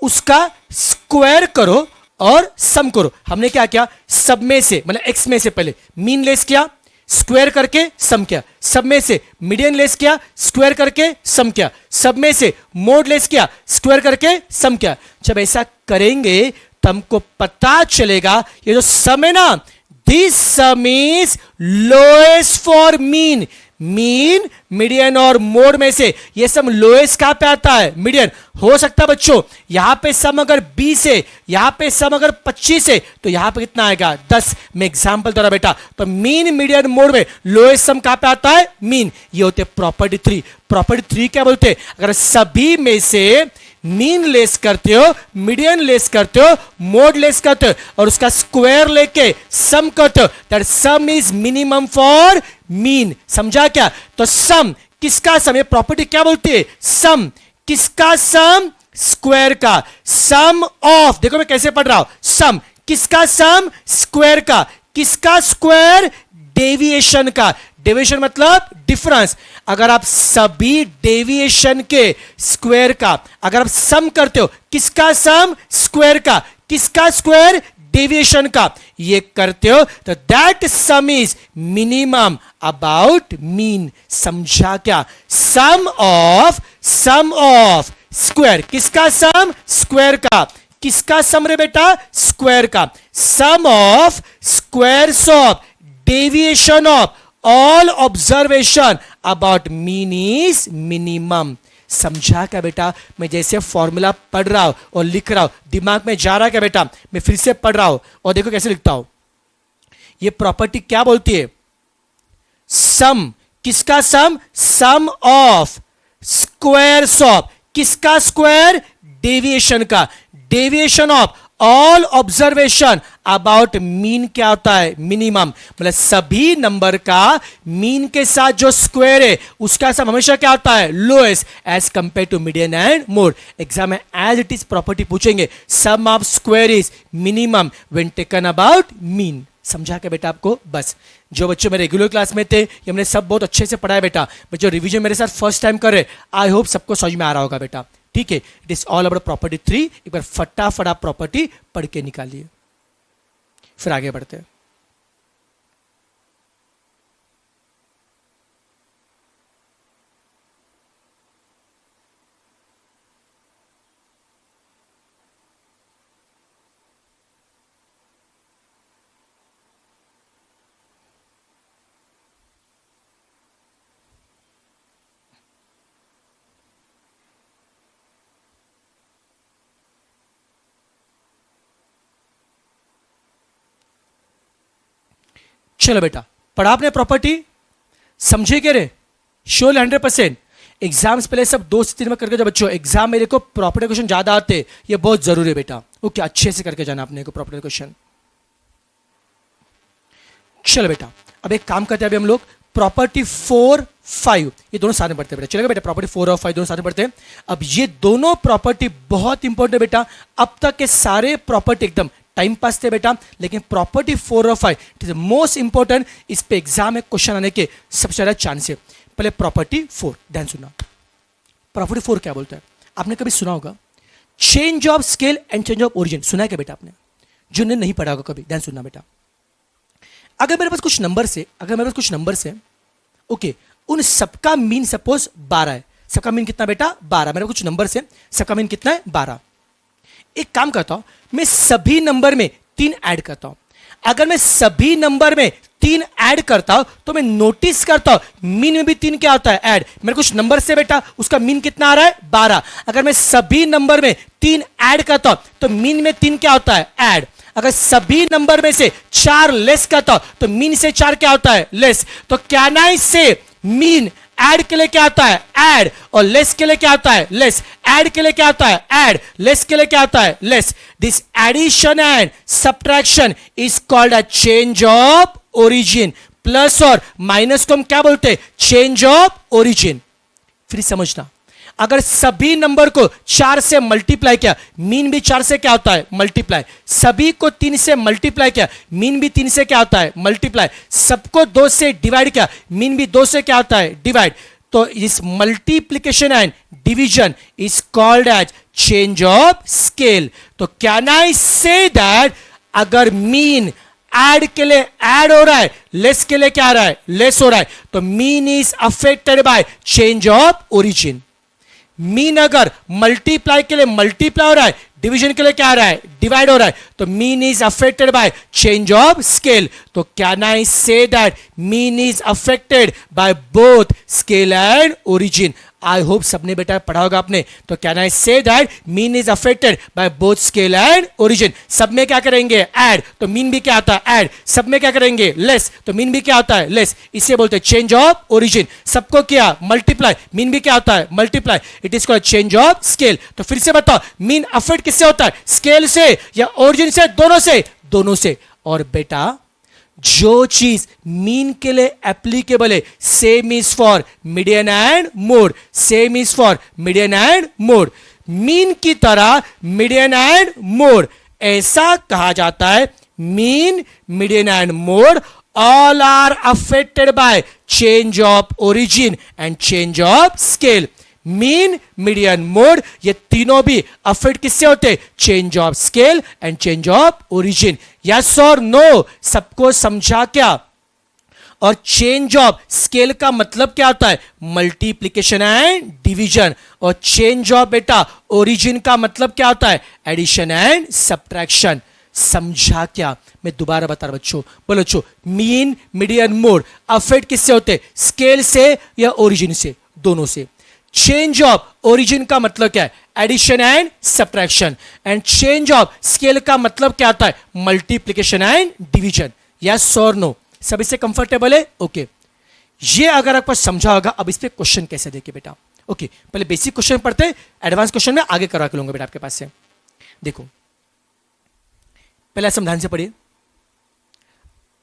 उसका स्क्वायर करो और सम करो। हमने क्या किया? सब में से मतलब एक्स में से पहले मीन लेस किया, स्क्वायर करके सम किया। सब में से मीडियन लेस किया, स्क्वायर करके सम किया। सब में से मोड लेस किया, स्क्वायर करके सम किया। जब ऐसा करेंगे तो हमको पता चलेगा ये जो सम है ना, this some is lowest for mean. Mean, median और मोड में से ये सम लोएस्ट कहां पे आता है? मीडियन। हो सकता है बच्चों यहां पे सम अगर 20 है, यहां पे सम अगर 25 है तो यहां पे कितना आएगा? 10। मैं एग्जांपल दे रहा बेटा। तो मीन, मीडियन, मोड में लोएस्ट सम कहां पे आता है? मीन। ये होते प्रॉपर्टी 3। प्रॉपर्टी 3 क्या बोलते हैं? अगर सभी में से मीन लेस करते हो, मीडियन लेस करते हो, मोड लेस करते हो और उसका स्क्वायर लेके सम करते हो, that some is minimum for mean. समझा क्या? तो सम किसका सम? ये प्रॉपर्टी क्या बोलती है? सम किसका सम? स्क्वायर का। सम ऑफ, देखो मैं कैसे पढ़ रहा हूं, सम किसका सम? स्क्वायर का। किसका स्क्वायर? डेविएशन का। डेविएशन मतलब डिफरेंस। अगर आप सभी डेविएशन के स्क्वायर का अगर आप सम करते हो, किसका सम? स्क्वायर का। किसका स्क्वायर? डेविएशन का। ये करते हो तो that some is minimum about mean. समझा क्या? Sum of square. किसका सम? स्क्वायर का। किसका सम रे बेटा? स्क्वायर का। Sum of squares of deviation of all observation about mean is minimum. समझा क्या बेटा? मैं जैसे फॉर्मूला पढ़ रहा हूं और लिख रहा हूं, दिमाग में जा रहा क्या बेटा? मैं फिर से पढ़ रहा हूं और देखो कैसे लिखता हूं। ये प्रॉपर्टी क्या बोलती है? सम, किसका सम? सम ऑफ स्क्वायर्स ऑफ, किसका स्क्वायर? डेविएशन का। Deviation of all observation about mean क्या होता है? मिनिमम। मतलब सभी नंबर का मीन के साथ जो स्क्वायर है उसका सम हमेशा क्या होता है? Lowest as compare to median and mode. Exam में एज इट इज प्रॉपर्टी पूछेंगे, sum of square is minimum when taken about mean. समझा के बेटा आपको? बस जो बच्चे मेरे रेगुलर क्लास में थे ये हमने सब बहुत अच्छे से पढ़ा है बेटा, बट जो रिवीजन मेरे साथ फर्स्ट टाइम कर रहे, आई होप सबको समझ में आ रहा होगा बेटा। ठीक है, it is all about property 3। एक बार फटाफट आप प्रॉपर्टी पढ़ के निकालिए, फिर आगे बढ़ते हैं। चलो बेटा, पढ़ा आपने प्रॉपर्टी? समझे क्या रे? श्योर 100%? एग्जाम्स पहले सब 2 से 3 में करके, जब बच्चों एग्जाम मेरे को प्रॉपर्टी क्वेश्चन ज्यादा आते, ये बहुत जरूरी है बेटा। ओके, अच्छे से करके जाना आपने को प्रॉपर्टी क्वेश्चन। चलो बेटा, अब एक काम करते हैं, अभी हम लोग प्रॉपर्टी 4, 5 ये दोनों साथ में पढ़ते हैं बेटा। चलेगा बेटा? प्रॉपर्टी 4 और 5 दोनों साथ में पढ़ते हैं। अब ये दोनों प्रॉपर्टी बहुत इंपॉर्टेंट है बेटा। अब तक के सारे प्रॉपर्टी एकदम टाइम पास थे बेटा, लेकिन प्रॉपर्टी 4 और 5 इट इज मोस्ट इंपॉर्टेंट। इस पे एग्जाम में क्वेश्चन आने के सबसे ज्यादा चांस है। पहले प्रॉपर्टी 4 ध्यान सुनना। प्रॉपर्टी 4 क्या बोलता है? आपने कभी सुना होगा change of scale and change of origin. सुना है क्या बेटा आपने? जो ने नहीं पढ़ा होगा कभी, ध्यान सुनना बेटा। अगर मेरे पास कुछ नंबर्स है, ओके, उन सबका मीन सपोज 12 है। सबका मीन कितना बेटा? 12। मेरे कुछ नंबर से सबका मीन कितना है? 12। एक काम करता हूं, मैं सभी नंबर में 3 ऐड करता हूं। अगर मैं सभी नंबर में 3 ऐड करता हूं तो मैं नोटिस करता हूं मीन में भी 3 क्या होता है? ऐड। मेरे कुछ नंबर से बेटा उसका मीन कितना आ रहा है? 12। अगर मैं सभी नंबर में 3 ऐड करता हूं तो मीन में 3 क्या होता है? ऐड। अगर सभी नंबर में से 4 लेस करता हूं तो मीन से 4 क्या होता है? लेस। तो क्या ना इससे मीन ऐड के लिए क्या आता है? ऐड। और लेस के लिए क्या आता है? लेस। ऐड के लिए क्या आता है? ऐड। लेस के लिए क्या आता है? Less. This addition and subtraction is called a change of origin. Plus और माइनस को हम क्या बोलते हैं? Change of origin. फिर समझना, अगर सभी नंबर को 4 से मल्टीप्लाई किया, मीन भी 4 से क्या होता है? मल्टीप्लाई। सभी को 3 से मल्टीप्लाई किया, मीन भी 3 से क्या होता है? मल्टीप्लाई। सबको 2 से डिवाइड किया, मीन भी 2 से क्या होता है? डिवाइड। तो इस multiplication and division is called as change of scale. तो कैन आई से दैट अगर मीन ऐड के लिए ऐड हो रहा है, लेस के लिए क्या आ रहा है? लेस हो रहा है, तो mean is affected by change of origin. Mean अगर मल्टीप्लाई के लिए मल्टीप्लाई हो रहा है, डिवीजन के लिए क्या आ रहा है? डिवाइड हो रहा है, तो mean is affected by change of scale. तो can I say that mean is affected by both scale and origin. I hope सबने बेटा पढ़ा होगा आपने। तो can I say that mean is affected by both scale and origin. सब में क्या करेंगे? ऐड, तो मीन भी क्या आता है? ऐड। सब में क्या करेंगे? लेस, तो मीन भी क्या होता है? लेस। इसे बोलते हैं चेंज ऑफ ओरिजिन। सबको क्या? मल्टीप्लाई, मीन भी क्या होता है? Multiply. It is called change of scale. तो फिर से बताओ, मीन अफेक्ट किससे होता है? स्केल से या ओरिजिन से? दोनों से। दोनों से। और बेटा जो चीज मीन के लिए एप्लीकेबल है, same is for median and mode. Same is for median and mode. Mean की तरह मीडियन एंड मोड, ऐसा कहा जाता है mean, median and mode all are affected by change of origin and change of scale. Mean, median, mode ये तीनों भी affect किससे होते हैं? Change of scale and change of origin. Yes और नो? सबको समझा क्या? और चेंज ऑफ स्केल का मतलब क्या होता है? Multiplication and division. और चेंज ऑफ बेटा ओरिजिन का मतलब क्या होता है? Addition and subtraction. समझा क्या? मैं दोबारा बता रहा बच्चों, बोलो बच्चों, मीन, मीडियन, मोड अफेक्ट किससे होते हैं? स्केल से या ओरिजिन से? दोनों से। चेंज ऑफ ओरिजिन का मतलब क्या है? Addition and subtraction. And change of scale का मतलब क्या होता है? Multiplication and division. यस और नो? सभी से कंफर्टेबल है? ओके ये अगर आपको समझा होगा, अब इस पे क्वेश्चन कैसे देखे बेटा? ओके पहले बेसिक क्वेश्चन पढ़ते हैं, एडवांस क्वेश्चन में आगे करवा के लूंगा बेटा आपके पास से। देखो पहले संविधान से पढ़िए।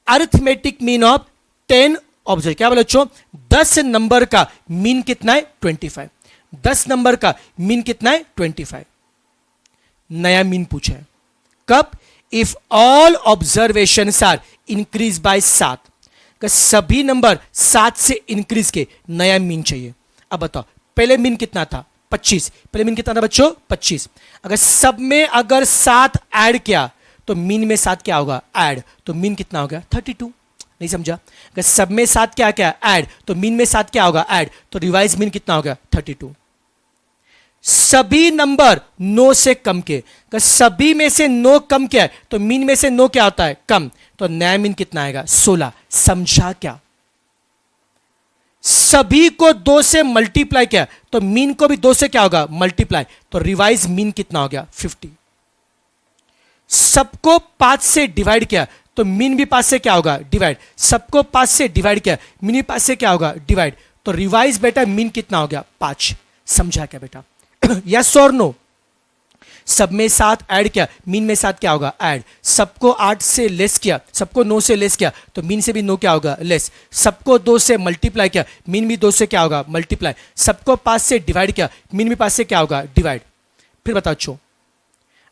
अरिथमेटिक मीन ऑफ 10 ऑब्जर्व, क्या बोले बच्चों? 10 नंबर का मीन कितना है? 25। 10 नंबर का मीन कितना है? 25। नया मीन पूछा है कब? If all observation are increase by 7, सभी नंबर 7 से इंक्रीज के, नया मीन चाहिए। अब बताओ पहले मीन कितना था? 25। पहले मीन कितना था बच्चों? 25। अगर सब में अगर 7 ऐड किया तो मीन में 7 क्या होगा? ऐड, तो मीन कितना हो गया? 32। नहीं समझा? अगर सब में 7 क्या क्या ऐड, तो मीन में 7 क्या होगा? ऐड, तो रिवाइज मीन कितना हो गया? 32। सभी नंबर 9 से कम के, अगर सभी में से 9 कम क्या है तो मीन में से 9 क्या होता है? कम, तो नया मीन कितना आएगा? 16। समझा क्या? सभी को 2 से मल्टीप्लाई किया तो मीन को भी 2 से क्या होगा? मल्टीप्लाई, तो रिवाइज मीन कितना हो गया? 50। सबको 5 से डिवाइड किया तो मीन भी 5 से क्या होगा? डिवाइड। सबको 5 से डिवाइड किया, मीन भी 5 से क्या होगा? डिवाइड, तो रिवाइज बेटा मीन कितना हो गया? 5। समझा क्या बेटा? यस और नो? सब में 7 ऐड किया, मीन में 7 क्या होगा? ऐड। सबको 8 से लेस किया, सबको 9 से लेस किया तो मीन से भी 9 क्या होगा? लेस। सबको 2 से मल्टीप्लाई किया, मीन भी 2 से क्या होगा? मल्टीप्लाई। सबको 5 से डिवाइड किया, मीन भी 5 से क्या होगा? डिवाइड। फिर बताओ छो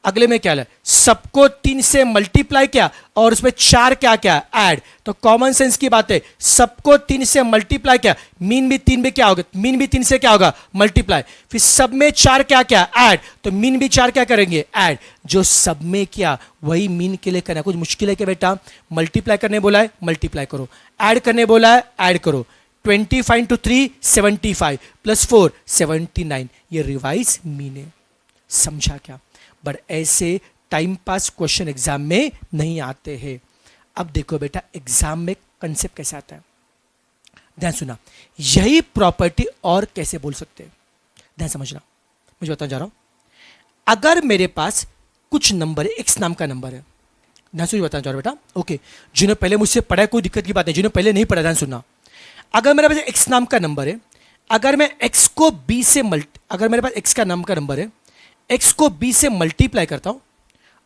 अगले में क्या है? सबको 3 से मल्टीप्लाई किया और उसमें 4 क्या क्या? ऐड, तो कॉमन सेंस की बात है, सबको 3 से मल्टीप्लाई किया, मीन भी 3 भी क्या होगा? मीन भी 3 से क्या होगा? मल्टीप्लाई। फिर सब में 4 क्या क्या? ऐड, तो मीन भी 4 क्या करेंगे? ऐड। जो सब में किया वही मीन के लिए करना। कुछ मुश्किल है क्या बेटा? मल्टीप्लाई करने बोला है, मल्टीप्लाई करो। ऐड करने बोला है, ऐड करो। 25 इंटू 3 75 प्लस 4 79, ये रिवाइज मीन है। समझा क्या? बट ऐसे टाइम पास क्वेश्चन एग्जाम में नहीं आते हैं। अब देखो बेटा एग्जाम में कंसेप्ट कैसे आता है, ध्यान सुना। यही प्रॉपर्टी और कैसे बोल सकते हैं, ध्यान समझना, मुझे बताने जा रहा हूं। अगर मेरे पास कुछ नंबर है, एक्स नाम का नंबर है, ध्यान सुनिए बताना चाह रहा हूं बेटा। ओके जिन्होंने पहले मुझसे पढ़ा है कोई दिक्कत की बात नहीं, जिन्होंने पहले नहीं पढ़ा ध्यान सुनना। अगर मेरे पास एक्स नाम का नंबर है, अगर मैं एक्स को बी से अगर मेरे पास एक्स का नाम का नंबर है, एक्स को बी से मल्टीप्लाई करता हूं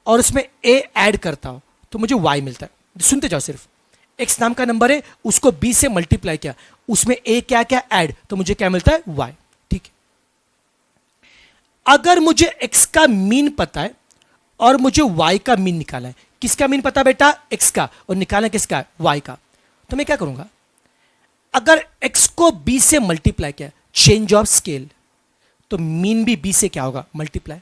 और उसमें ए ऐड करता हूं तो मुझे वाई मिलता है। सुनते जाओ सिर्फ, एक्स नाम का नंबर है, उसको बी से मल्टीप्लाई किया, उसमें ए क्या क्या ऐड, तो मुझे क्या मिलता है? वाई। ठीक है। अगर मुझे एक्स का मीन पता है और मुझे वाई का मीन निकालना है, किसका मीन पता बेटा? एक्स का, और निकालना किसका? वाई का। तो मैं क्या करूंगा? अगर एक्स को बी से मल्टीप्लाई किया, चेंज ऑफ स्केल, तो मीन भी बी से क्या होगा? मल्टीप्लाई।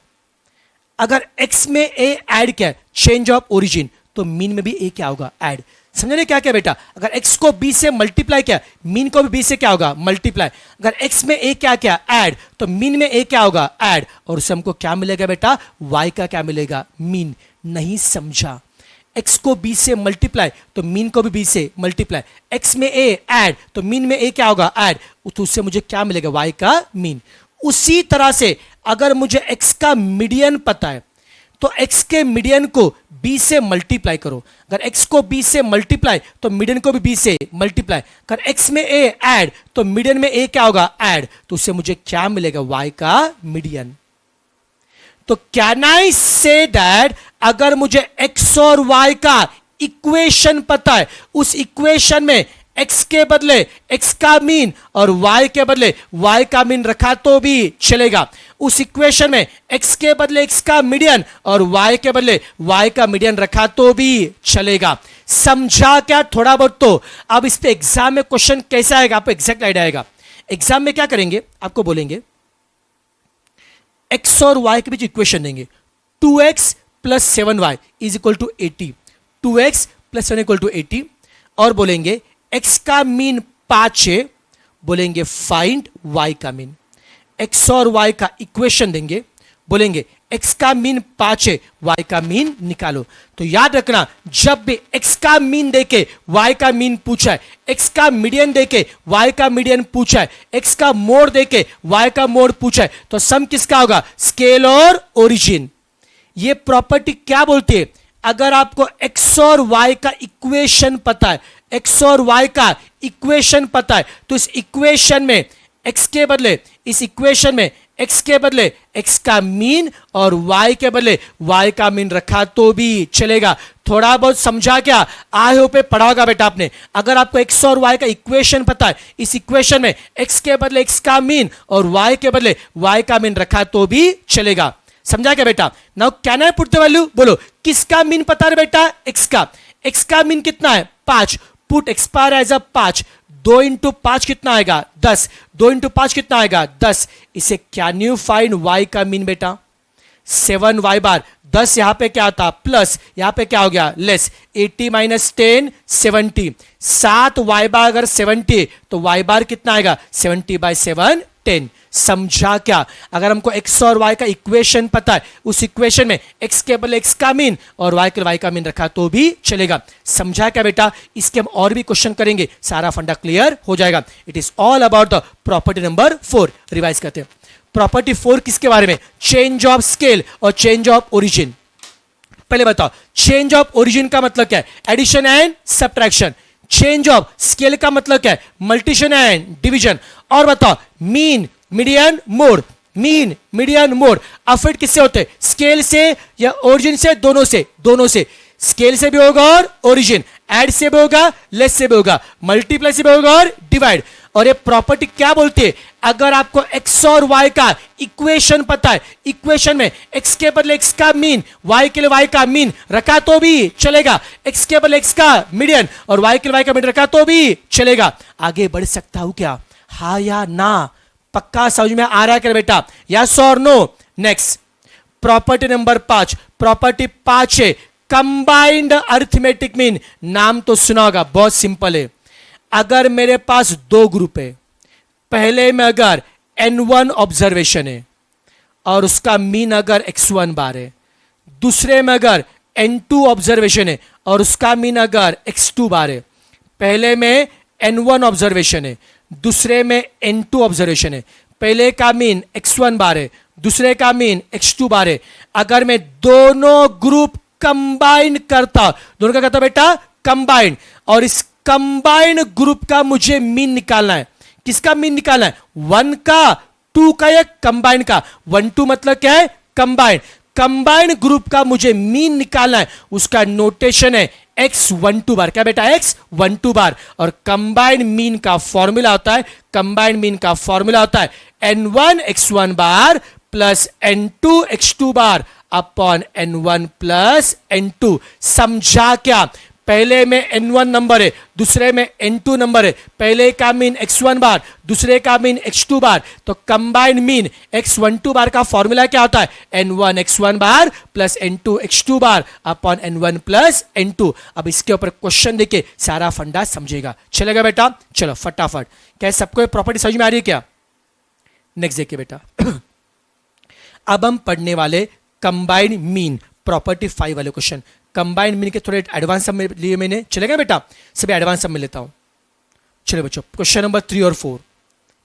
अगर x में a ऐड किया, चेंज ऑफ ओरिजिन, तो मीन में भी a क्या होगा? ऐड। समझने क्या क्या बेटा? अगर x को b से मल्टीप्लाई किया, मीन को भी b से क्या होगा? मल्टीप्लाई। अगर x में a क्या क्या? ऐड, तो मीन में a क्या होगा? ऐड, और उससे हमको क्या मिलेगा बेटा? y का क्या मिलेगा? मीन। नहीं समझा? x को b से मल्टीप्लाई तो मीन को भी b से मल्टीप्लाई, x में a ऐड तो मीन में a क्या होगा? ऐड, तो उससे मुझे क्या मिलेगा? y का मीन। उसी तरह से अगर मुझे x का मीडियन पता है तो x के मीडियन को b से मल्टीप्लाई करो। अगर x को b से मल्टीप्लाई तो मीडियन को भी b से मल्टीप्लाई। अगर x में a ऐड तो मीडियन में a क्या होगा? ऐड, तो उससे मुझे क्या मिलेगा? y का मीडियन। तो कैन आई से दैट अगर मुझे x और y का इक्वेशन पता है, उस इक्वेशन में x के बदले x का मीन और y के बदले y का मीन रखा तो भी चलेगा। उस इक्वेशन में x के बदले x का मीडियन और y के बदले y का मीडियन रखा तो भी चलेगा। समझा क्या? थोड़ा बहुत तो। अब इस पे एग्जाम में क्वेश्चन कैसा आएगा आपको एग्जैक्ट आइडिया आएगा। एग्जाम में क्या करेंगे, आपको बोलेंगे x और y के बीच इक्वेशन देंगे, 2x plus 7y is equal to 80, 2x plus 7 equal to 80, और बोलेंगे x का मीन 5 है, बोलेंगे फाइंड y का मीन। x और y का इक्वेशन देंगे, बोलेंगे x का मीन 5 है, y का मीन निकालो। तो याद रखना, जब भी x का मीन देके y का मीन पूछा है, x का मीडियन देके y का मीडियन पूछा है, x का मोड देके y का मोड पूछा है, तो सम किसका होगा? स्केल और ओरिजिन। ये प्रॉपर्टी क्या बोलती है? अगर आपको x और y का इक्वेशन पता है, x और y का इक्वेशन पता है, तो इस इक्वेशन में x के बदले, इस इक्वेशन में x के बदले x का मीन और y के बदले y का मीन रखा तो भी चलेगा। थोड़ा बहुत समझा क्या? आई होप पढ़ा होगा बेटा आपने। अगर आपको x और y का इक्वेशन पता है, इस इक्वेशन में x के बदले x का मीन और y के बदले y का मीन रखा तो भी चलेगा। समझा क्या बेटा? Now can I put the value? बोलो किसका मीन पता है बेटा? x का मीन कितना है? 5। Put x power as a 5। 2 इंटू 5 कितना आएगा? 10। 2 इंटू 5 कितना आएगा? 10। इसे कैन यू फाइंड y का मीन बेटा? 7y बार। 10 यहां पे क्या था? प्लस, यहां पे क्या हो गया? लेस। 80 माइनस 10 70। 7y बार अगर 70 तो y बार कितना आएगा? 70/7 10। समझा क्या? अगर हमको x और y का इक्वेशन पता है, उस इक्वेशन में x के बदले x का मीन और y के y का मीन रखा तो भी चलेगा। समझा क्या बेटा? इसके हम और भी क्वेश्चन करेंगे, सारा फंडा क्लियर हो जाएगा। It is all about the property number 4। Revise करते हैं। प्रॉपर्टी 4 किसके बारे में? चेंज ऑफ स्केल और चेंज ऑफ ओरिजिन। पहले बताओ, चेंज ऑफ ओरिजिन का मतलब क्या है? Addition and subtraction. Change of scale का मतलब क्या है? Multiplication and division. और बताओ, mean, median, mode. Mean, median, mode affect किससे होते हैं? स्केल से या ओरिजिन से? दोनों से। दोनों से। स्केल से भी होगा और ओरिजिन। ऐड से भी होगा, लेस से भी होगा, मल्टीप्लाई से भी होगा और डिवाइड। और ये प्रॉपर्टी क्या बोलती है? अगर आपको x और y का इक्वेशन पता है, इक्वेशन में x के बदले x का मीन, y के लिए y का मीन रखा तो भी चलेगा, x के बदले x का मीडियन और y के लिए y का मीन रखा तो भी चलेगा। आगे बढ़ सकता हूं क्या? हाँ या ना? पक्का समझ में आ रहा है क्या बेटा? यस और no? Next property number 5। Property 5 है कंबाइंड अरिथमेटिक मीन। नाम तो सुना होगा, बहुत सिंपल है। अगर मेरे पास दो ग्रुप है, पहले में अगर n1 ऑब्जर्वेशन है और उसका मीन अगर x1 बार है, दूसरे में अगर n2 ऑब्जर्वेशन है और उसका मीन अगर x2 बार है। पहले में n1 ऑब्जर्वेशन है, दूसरे में n2 ऑब्जर्वेशन है। पहले का मीन x1 बार है, दूसरे का मीन x2 बार है। अगर मैं दोनों ग्रुप कंबाइन करता, दोनों का कहता बेटा कंबाइन, और इस कंबाइन ग्रुप का मुझे मीन निकालना है। किसका मीन निकालना है? 1 का, 2 का या कंबाइन का? 1 2 मतलब क्या है? कंबाइन। कंबाइन ग्रुप का मुझे मीन निकालना है, उसका नोटेशन है x12 बार। क्या बेटा? x12 बार। और कंबाइन मीन का फॉर्मूला होता है, कंबाइन मीन का फॉर्मूला होता है n1 x1 bar plus n2 x2 bar upon n1 plus n2। समझा क्या? पहले में n1 नंबर है, दूसरे में n2 नंबर है। पहले का मीन x1 बार, दूसरे का मीन x2 बार। तो कंबाइन मीन x12 बार का फॉर्मूला क्या होता है? n1 x1 bar plus n2 x2 bar upon n1 plus n2। अब इसके ऊपर क्वेश्चन देखिए, सारा फंडा समझेगा। चलेगा बेटा? चलो फटाफट। क्या सबको प्रॉपर्टी समझ में आ रही है क्या? नेक्स्ट देखिए बेटा। अब हम पढ़ने वाले कंबाइन मीन, प्रॉपर्टी 5 वाले क्वेश्चन। कंबाइंड मीन के थोड़े एडवांस सब में लिए मैंने। चलेगा बेटा? सभी एडवांस सब में लेता हूं। चलो बच्चों, क्वेश्चन नंबर 3 और 4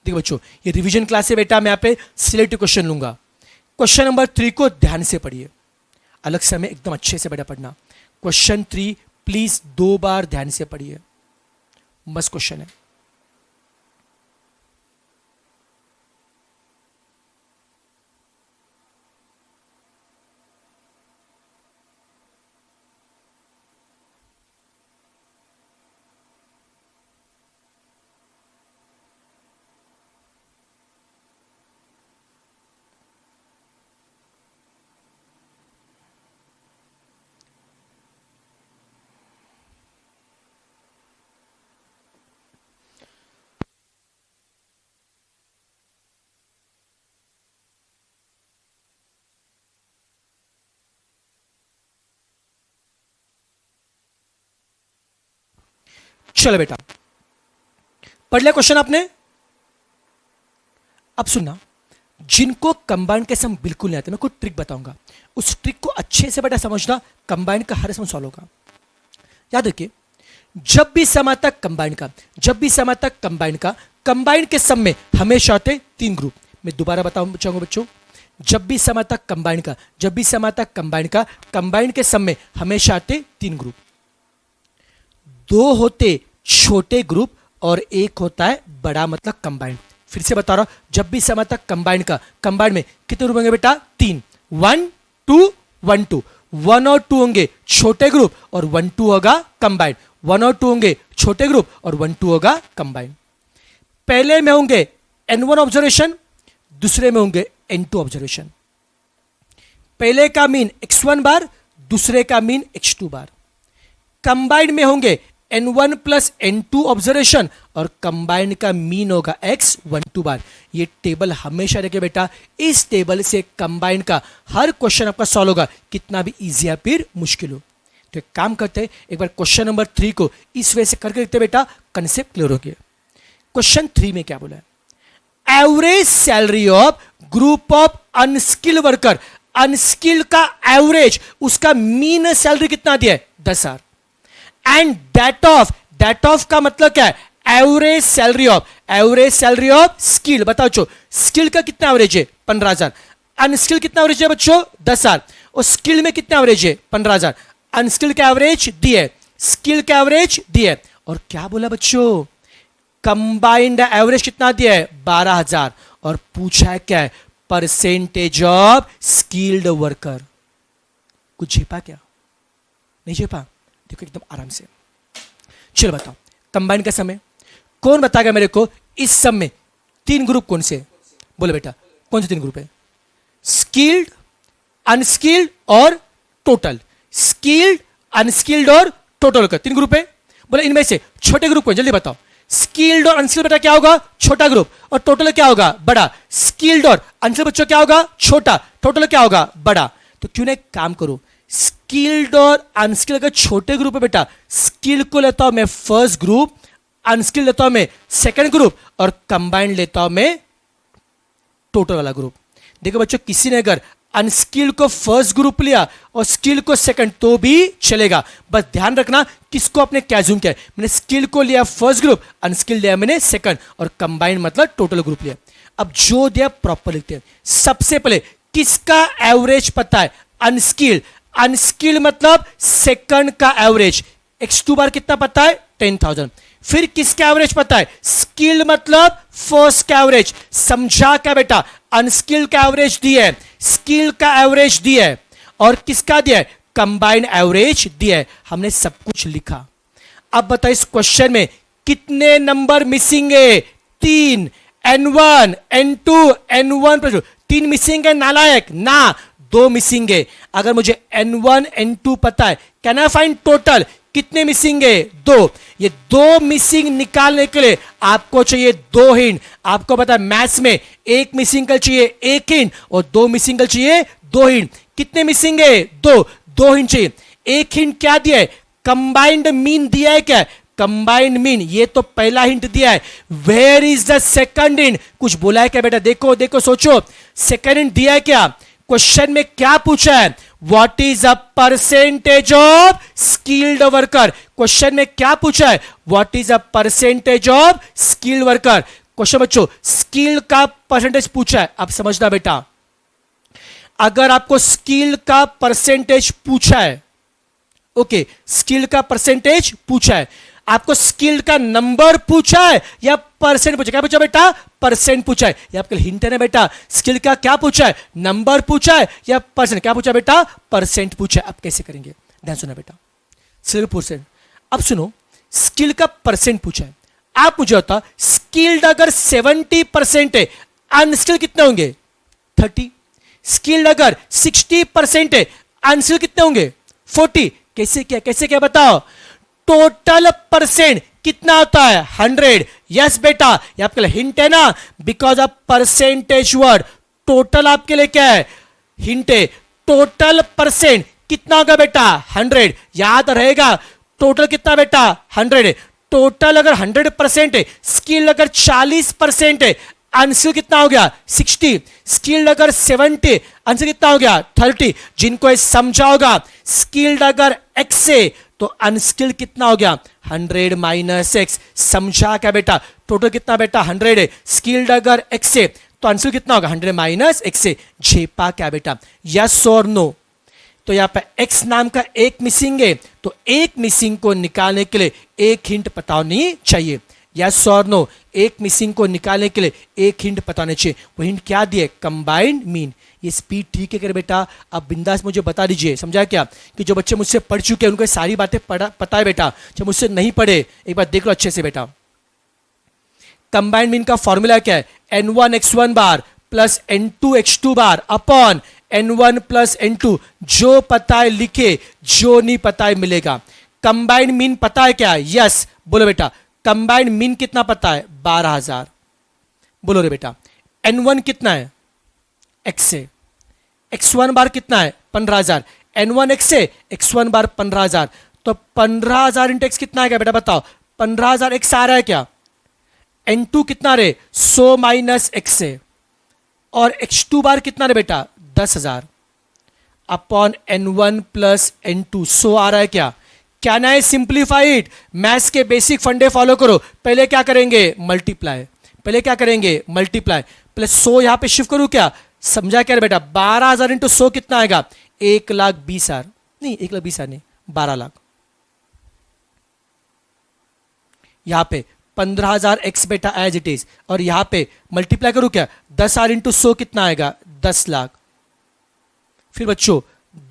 देखो बच्चों, ये रिवीजन क्लास है बेटा। मैं यहाँ पे सिलेक्टिव क्वेश्चन लूंगा। क्वेश्चन नंबर 3 को ध्यान से पढ़िए, अलग समय एकदम अच्छे से बेटा पढ़ना। क्वेश्चन 3 प्लीज 2 बार ध्यान से पढ़िए, मस्त क्वेश्चन है। चलो बेटा, पढ़ लिया क्वेश्चन आपने? अब सुनना, जिनको कंबाइंड के सम बिल्कुल नहीं आते, मैं कोई ट्रिक बताऊंगा, उस ट्रिक को अच्छे से बेटा समझना, कंबाइंड का हर सम सॉल्व होगा। याद रखिए, जब भी सम आता कंबाइंड का, जब भी सम आता कंबाइंड का, कंबाइंड के सम में हमेशा आते 3 ग्रुप। मैं दोबारा बताऊं चाहूंगा बच्चों, जब भी सम आता कंबाइंड का, जब भी सम आता कंबाइंड का, कंबाइंड के सम में हमेशा आते 3 ग्रुप। 2 होते छोटे ग्रुप और 1 होता है बड़ा, मतलब कंबाइंड। फिर से बता रहा हूं, जब भी सम आता कंबाइंड का, कंबाइंड में कितने ग्रुप होंगे बेटा? 3। 1 2 1 2। 1 और 2 होंगे छोटे ग्रुप और 1 2 होगा कंबाइंड। 1 और 2 होंगे छोटे ग्रुप और 1 2 होगा कंबाइंड। पहले में होंगे N1 ऑब्जर्वेशन, दूसरे में होंगे N2 ऑब्जर्वेशन। पहले का मीन x1 बार, दूसरे का मीन x2 बार। कंबाइंड में होंगे N1 प्लस N2 ऑब्जर्वेशन और कंबाइंड का मीन होगा x12 बार। ये टेबल हमेशा रखे बेटा, इस टेबल से कंबाइंड का हर क्वेश्चन आपका सॉल्व होगा, कितना भी इजी या फिर मुश्किल हो। तो एक काम करते हैं, एक बार क्वेश्चन नंबर 3 को इस वे से करके देखते बेटा, कंसेप्ट क्लियर हो गया। क्वेश्चन 3 में क्या बोला है? Average salary of group of unskilled worker, unskilled का एवरेज, उसका मीन सैलरी कितना दिया है? 10,000। एंड दैट ऑफ का मतलब क्या है? Average salary of, average salary of skill. बताओ बच्चों, स्किल का कितना एवरेज है? 15,000। अनस्किल कितना एवरेज है बच्चों? 10,000। और स्किल में कितना एवरेज है? 15,000। अनस्किल का एवरेज दिए, स्किल का एवरेज दिए, और क्या बोला बच्चों? कंबाइंड एवरेज कितना दिया है? 12,000। और पूछा है क्या है? Percentage of skilled worker. कुछ झेपा क्या? नहीं झेपा? देखो एकदम आराम से। चलो बताओ, कंबाइंड का समय कौन बताएगा मेरे को? इस सम में 3 ग्रुप कौन से? बोले बेटा, कौन से 3 ग्रुप है? स्किल्ड, अनस्किल्ड और टोटल। स्किल्ड, अनस्किल्ड और टोटल का 3 ग्रुप है। बोले इनमें से छोटे ग्रुप कौन? जल्दी बताओ। स्किल्ड और अनस्किल्ड बेटा क्या होगा? छोटा ग्रुप। और टोटल क्या होगा? बड़ा। स्किल्ड और अनस्किल्ड बच्चों क्या होगा? छोटा। टोटल क्या होगा? बड़ा। तो क्यों ना एक काम करो, स्किल्ड और अनस्किल्ड अगर छोटे ग्रुप है बेटा, स्किल्ड को लेता हूं मैं फर्स्ट ग्रुप, अनस्किल्ड लेता हूं मैं सेकंड ग्रुप, और कंबाइंड लेता हूं मैं टोटल वाला ग्रुप। देखो बच्चों, किसी ने अगर अनस्किल्ड को फर्स्ट ग्रुप लिया और स्किल्ड को सेकंड तो भी चलेगा, बस ध्यान रखना किसको आपने क्या जूम किया है। मैंने स्किल्ड को लिया फर्स्ट ग्रुप, अनस्किल्ड लिया मैंने सेकंड, और कंबाइंड मतलब टोटल ग्रुप लिया। अब जो दिया प्रॉपर लिखते हैं। सबसे पहले किसका एवरेज पता है? अनस्किल्ड। अनस्किल्ड मतलब सेकंड का एवरेज, x2 बार कितना पता है? 10,000। फिर किसका एवरेज पता है? स्किल्ड मतलब फर्स्ट का एवरेज। समझा क्या बेटा? अनस्किल्ड का एवरेज दिया है, स्किल्ड का एवरेज दिया है, और किसका दिया है? कंबाइंड एवरेज दिया है। हमने सब कुछ लिखा। अब बताइए इस क्वेश्चन में कितने नंबर मिसिंग है? 3। N1 N2 N1 3 मिसिंग है नालायक ना, 2 मिसिंग है। अगर मुझे N1 N2 पता है, कैन आई फाइंड टोटल? कितने मिसिंग है? 2। ये 2 मिसिंग निकालने के लिए आपको चाहिए 2 हिंट। आपको पता है मैथ्स में 1 मिसिंग कल चाहिए 1 हिंट और 2 मिसिंग कल चाहिए 2 हिंट। कितने मिसिंग है? 2 हिंट चाहिए। 1 हिंट क्या दिया है? कंबाइंड मीन दिया है क्या? कंबाइंड मीन, ये तो पहला हिंट दिया है। Where is the second hint? कुछ बोला है क्या बेटा? देखो देखो सोचो, सेकंड हिंट दिया है क्या? क्वेश्चन में क्या पूछा है? What is a percentage of skilled worker? Question में क्या पूछा है? What is a percentage of skilled worker? Question बच्चों स्किल्ड का परसेंटेज पूछा है। अब समझना बेटा, अगर आपको स्किल्ड का परसेंटेज पूछा है, ओके, स्किल्ड का परसेंटेज पूछा है, आपको स्किल्ड का नंबर पूछा है या परसेंट पूछा? क्या पूछा बेटा? परसेंट पूछा है। ये आपके हिंट है ना बेटा। स्किल्ड का क्या पूछा है? नंबर पूछा है या परसेंट? क्या पूछा बेटा? परसेंट पूछा है। अब कैसे करेंगे? ध्यान सुना बेटा, सिर्फ परसेंट। अब सुनो, स्किल्ड का परसेंट पूछा है। आप मुझे बता, स्किल्ड अगर 70% है, अनस्किल्ड कितने होंगे? 30। स्किल्ड अगर 60% है, अनस्किल्ड कितने होंगे? 40। कैसे क्या? कैसे क्या बताओ? टोटल परसेंट कितना होता है? 100। यस बेटा, ये आपके लिए हिंट है ना, because of percentage word. Total आपके लिए क्या है? हिंट है। टोटल परसेंट कितना होगा बेटा? 100। याद रहेगा, टोटल कितना बेटा? 100 है। टोटल अगर 100% है, स्किल्ड अगर 40% है, अनस्किल्ड कितना हो गया 60, स्किल्ड अगर 70, अनस्किल्ड कितना हो गया 30। जिनको ये समझा होगा, स्किल्ड अगर x है तो अनस्किल्ड कितना हो गया 100 माइनस x। समझा क्या बेटा? टोटल कितना बेटा 100 है, स्किल्ड अगर x है तो अनस्किल्ड कितना होगा 100 माइनस x से। झेपा क्या बेटा? यस और नो? तो यहां पर x नाम का एक मिसिंग है, तो एक मिसिंग को निकालने के लिए एक हिंट पता होनी चाहिए। यस और नो? एक मिसिंग को निकालने के लिए एक हिंट पता होना चाहिए। वो हिंट क्या दिए? Combined mean. ये स्पीड ठीक है क्या बेटा? अब बिंदास मुझे बता दीजिए, समझा क्या? कि जो बच्चे मुझसे पढ़ चुके हैं उनको सारी बातें पता है बेटा। जो मुझसे नहीं पढ़े एक बार देख लो अच्छे से बेटा। कंबाइंड मीन का फॉर्मूला क्या है? n1 bar plus n2 bar upon n1 plus n2। जो पता है लिखे, जो नहीं पता है मिलेगा। कंबाइंड मीन पता है क्या? यस बोलो बेटा। कंबाइंड मीन कितना पता है? 12,000। बोलो रे बेटा। n1 कितना है? x है। x1 बार कितना है? 15,000। n1 x है, x1 बार 15,000। तो 15,000 इंटू x कितना है क्या बेटा? बताओ। 15,000 x आ रहा है क्या? n2 कितना रे? 100 माइनस x है। और x2 बार कितना रे बेटा? 10,000 अपॉन n1 प्लस n2। 100 आ रहा है क्या? क्या ना है? सिंप्लीफाइड। मैथ्स के बेसिक फंडे फॉलो करो। पहले क्या करेंगे? मल्टीप्लाई। पहले क्या करेंगे? मल्टीप्लाई। प्लस 100 यहां पे शिफ्ट करूं क्या? समझा क्या बेटा? 12,000 इंटू 100 कितना आएगा? 1,20,000। नहीं 1,20,000 नहीं, 12 लाख। यहां पे 15,000 x बेटा एज इट इज, और यहां पे मल्टीप्लाई करूं क्या? 10,000 इंटू 100 कितना आएगा? 10 लाख। फिर बच्चों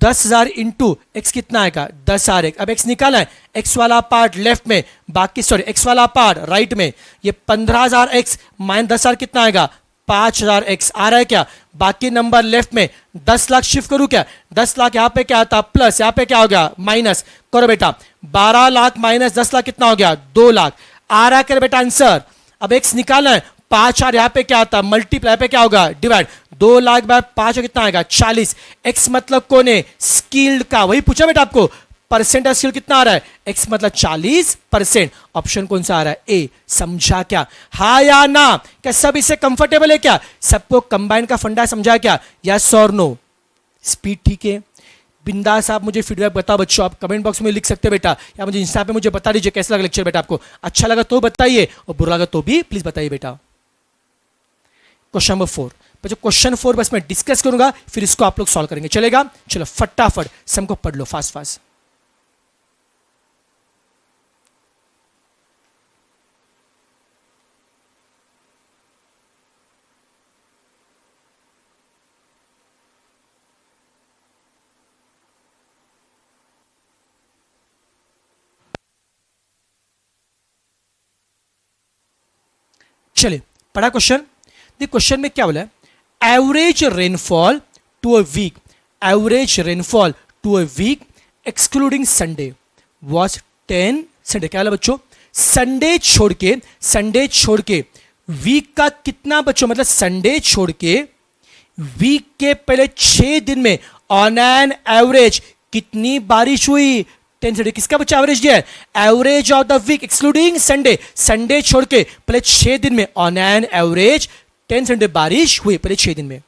10,000 इंटू एक्स कितना आएगा? 10,000। अब x निकाला है, x वाला पार्ट लेफ्ट में, बाकी सॉरी x वाला पार्ट राइट में। ये 15,000 x माइनस 10,000 कितना आएगा? 5,000 x आ रहा है क्या? बाकी नंबर लेफ्ट में 10 लाख शिफ्ट करूं क्या? 10 लाख यहां पे क्या आता? प्लस। यहां पे क्या हो गया? माइनस। करो बेटा। 12 लाख माइनस 10 लाख कितना हो गया? 2 लाख आ रहा है क्या बेटा आंसर? अब x निकालना है, 5,000 यहां पे क्या आता? मल्टीप्लाई पे क्या होगा? डिवाइड। 2 लाख बाय 5 कितना आएगा? 40। x मतलब कौन है? स्किल्ड का। वही पूछा बेटा आपको। परसेंट स्किल कितना आ रहा है? x मतलब 40%। ऑप्शन कौन सा आ रहा है? ए। समझा क्या? हाँ या ना? क्या सब इससे कंफर्टेबल है क्या? सबको कंबाइन का फंडा समझा क्या? यस और नो? स्पीड ठीक है? बिंदास आप मुझे फीडबैक बताओ बच्चों। आप कमेंट बॉक्स में लिख सकते हैं बेटा, या मुझे इंस्टा पे मुझे बता दीजिए कैसा लगा लेक्चर बेटा आपको। अच्छा लगा तो बताइए, और बुरा लगा तो भी प्लीज बताइए बेटा। क्वेश्चन नंबर 4 बच्चों, क्वेश्चन 4 बस मैं डिस्कस करूंगा, फिर इसको आप लोग सॉल्व करेंगे। चलेगा? चलो फटाफट सबको पढ़ लो फास्ट फास्ट। चलिए पढ़ा क्वेश्चन। क्वेश्चन में क्या बोला है? Average rainfall to a week, average rainfall to a week excluding Sunday was 10। Sunday क्या बोला बच्चों? संडे छोड़ के वीक का कितना बच्चों? मतलब संडे छोड़ के वीक के पहले 6 दिन में ऑन एन एवरेज कितनी बारिश हुई? 10 संडे। किसका बच्चा एवरेज दिया है? Average of the week excluding Sunday. Sunday छोड़ के पहले 6 दिन में ऑन एन एवरेज 10 संडे बारिश हुई पहले 6 दिन में।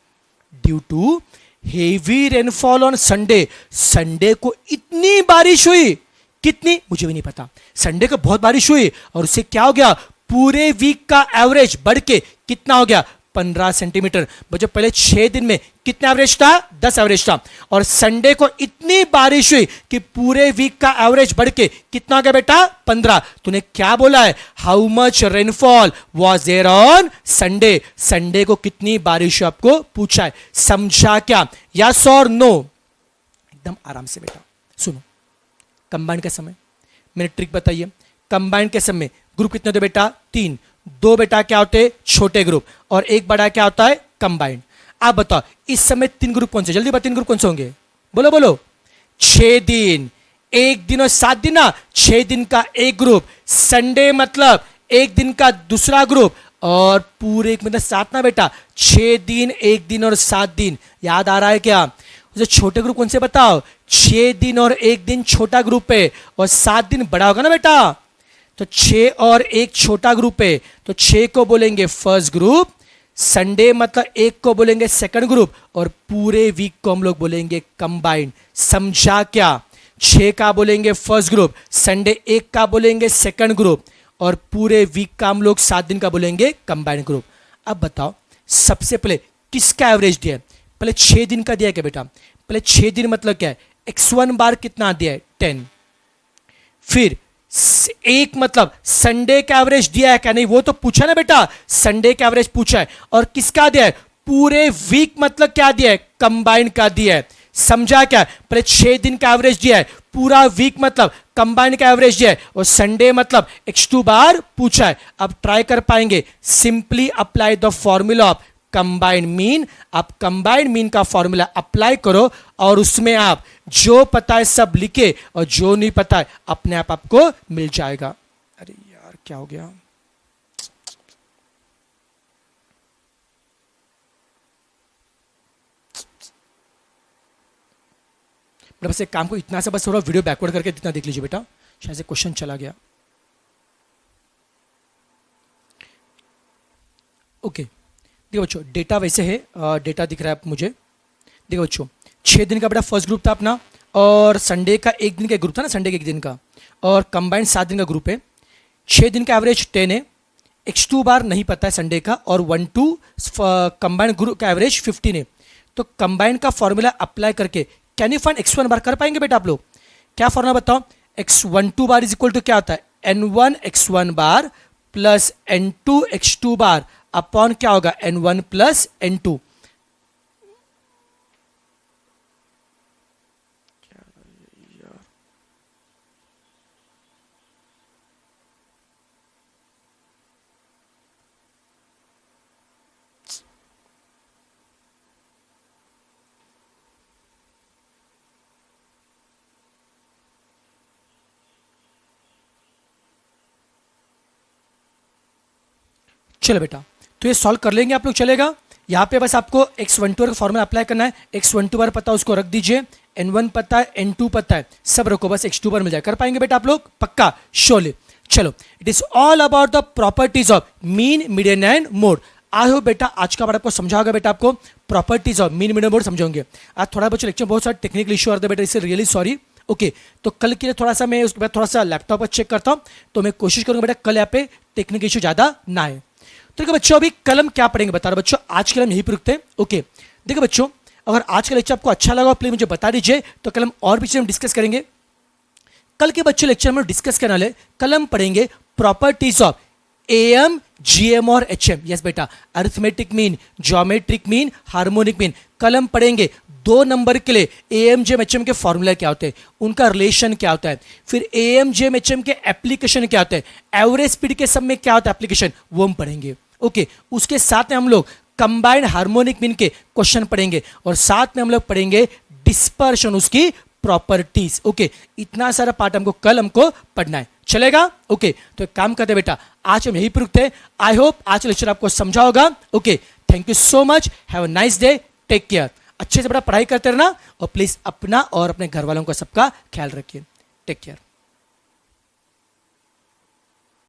Due to heavy rainfall on Sunday, Sunday को इतनी बारिश हुई। कितनी? मुझे भी नहीं पता। संडे को बहुत बारिश हुई और उससे क्या हो गया? पूरे वीक का एवरेज बढ़ के कितना हो गया? 15 सेंटीमीटर। बच्चों पहले 6 दिन में कितना एवरेज था? 10 एवरेज था, और संडे को इतनी बारिश हुई कि पूरे वीक का एवरेज बढ़ के कितना हो गया बेटा? 15। तूने क्या बोला है? How much rainfall was there on Sunday. Sunday को कितनी बारिश हुई आपको पूछा है। समझा क्या? यस और नो? एकदम आराम से बेटा सुनो। कंबाइन के समय मैंने ट्रिक बताइए। कंबाइन के समय ग्रुप कितने होते बेटा? 3। 2 बेटा क्या होते? छोटे ग्रुप, और 1 बड़ा क्या होता है? कंबाइंड। आप बताओ इस समय 3 ग्रुप कौन से? जल्दी बताओ 3 ग्रुप कौन से होंगे? बोलो बोलो। 6 दिन, 1 दिन और 7 दिन ना। 6 दिन का एक ग्रुप, संडे मतलब 1 दिन का दूसरा ग्रुप, और पूरे मतलब 7 ना बेटा। 6 दिन, 1 दिन और 7 दिन। याद आ रहा है क्या? उसे छोटे ग्रुप कौन से बताओ? 6 दिन और 1 दिन छोटा ग्रुप है, और 7 दिन बड़ा होगा ना बेटा। तो 6 और एक छोटा ग्रुप है, तो 6 को बोलेंगे फर्स्ट ग्रुप, संडे मतलब एक को बोलेंगे सेकंड ग्रुप, और पूरे वीक को हम लोग बोलेंगे कंबाइंड। समझा क्या? 6 का बोलेंगे फर्स्ट ग्रुप, संडे एक का बोलेंगे सेकंड ग्रुप, और पूरे वीक का हम लोग 7 दिन का बोलेंगे कंबाइंड ग्रुप। अब बताओ सबसे पहले किसका एवरेज दिया है? पहले 6 दिन का दिया है क्या बेटा? पहले 6 दिन मतलब क्या है? x1 बार कितना दिया है? 10। फिर एक मतलब संडे का एवरेज दिया है क्या? नहीं, वो तो पूछा ना बेटा, संडे का एवरेज पूछा है। और किसका दिया है? पूरे वीक मतलब क्या दिया है? कंबाइंड का दिया है। समझा क्या? पहले 6 दिन का एवरेज दिया है, पूरा वीक मतलब कंबाइंड का एवरेज दिया है, और संडे मतलब x2 बार पूछा है। अब ट्राई कर पाएंगे, simply apply the formula of combined mean. आप कंबाइंड मीन का फॉर्मूला अप्लाई करो, और उसमें आप जो पता है सब लिखे, और जो नहीं पता है अपने आप आपको मिल जाएगा। अरे यार क्या हो गया? बस एक काम को, इतना से बस थोड़ा वीडियो बैकवर्ड करके इतना देख लीजिए बेटा, शायद से क्वेश्चन चला गया। ओके देखो बच्चों, डेटा वैसे है, डेटा दिख रहा है मुझे। देखो बच्चों, 6 दिन का बेटा फर्स्ट ग्रुप था अपना, और संडे का एक दिन का ग्रुप था ना, संडे के एक दिन का, और कंबाइंड 7 दिन का ग्रुप है। 6 दिन का एवरेज 10 है, x2 बार नहीं पता है संडे का, और 1-2 कंबाइंड ग्रुप का एवरेज 15 है। तो कंबाइंड का फॉर्मूला अप्लाई करके कैन यू फाइंड x1 बार? कर पाएंगे बेटा आप लोग? क्या फॉर्मूला बताओ? x12 bar is equal to क्या होता है? n1 x1 bar plus n2 x2 bar upon क्या होगा? n1 plus n2। चलो बेटा, तो ये सॉल्व कर लेंगे आप लोग, चलेगा? यहाँ पे बस आपको x12 का फॉर्मूला अप्लाई करना है। x12 बार पता है उसको रख दीजिए, n1 पता है, n2 पता है, सब रखो, बस x2 बार मिल जाए। कर पाएंगे बेटा आप लोग? पक्का? श्योरली। चलो, it is all about the properties of mean, median and mode. I hope बेटा आज का बार आपको समझा होगा बेटा, आपको properties of mean, median, mode समझाओगे। आज थोड़ा बच्चों लेक्चर बहुत सारे टेक्निकल इशू आ रहे बेटा, इससे रियली सॉरी। ओके, तो कल के लिए थोड़ा सा मैं उसके बाद थोड़ा सा लैपटॉप पर चेक करता हूँ, तो मैं कोशिश करूंगा बेटा कल यहाँ पे टेक्निकल इशू ज्यादा ना आए। तो देखो बच्चों, अभी कल हम क्या पढ़ेंगे बता रहा बच्चों, आज के हम यही पर रुकते हैं। ओके देखो बच्चों, अगर आज का लेक्चर आपको अच्छा लगा प्लीज मुझे बता दीजिए, तो कल हम और भी चीजें डिस्कस करेंगे। कल के बच्चों लेक्चर में डिस्कस करने वाले, कल हम पढ़ेंगे प्रॉपर्टीज ऑफ एएम, जीएम और एचएम। यस बेटा, arithmetic mean, geometric mean, harmonic mean. कल हम पढ़ेंगे 2 नंबर के लिए एएम, जीएम, एचएम के फॉर्मूला क्या होते हैं, उनका रिलेशन क्या होता है, फिर एएम, जीएम, एचएम के एप्लीकेशन क्या होते हैं, एवरेज स्पीड के सब में क्या होता है एप्लीकेशन, वो हम पढ़ेंगे। ओके, उसके साथ में हम लोग कंबाइंड हार्मोनिक मीन के क्वेश्चन पढ़ेंगे, और साथ में हम लोग पढ़ेंगे डिस्पर्शन, उसकी प्रॉपर्टीज। ओके, इतना सारा पार्ट हमको पढ़ना है, चलेगा? ओके, तो एक काम करते बेटा, आज हम यही पर रुकते हैं। आई होप आज लेक्चर आपको समझा होगा। Okay, thank you so much, have a nice day, take care. अच्छे से बड़ा पढ़ाई करते रहना, और प्लीज अपना और अपने घर वालों का सबका ख्याल रखिए। Take care.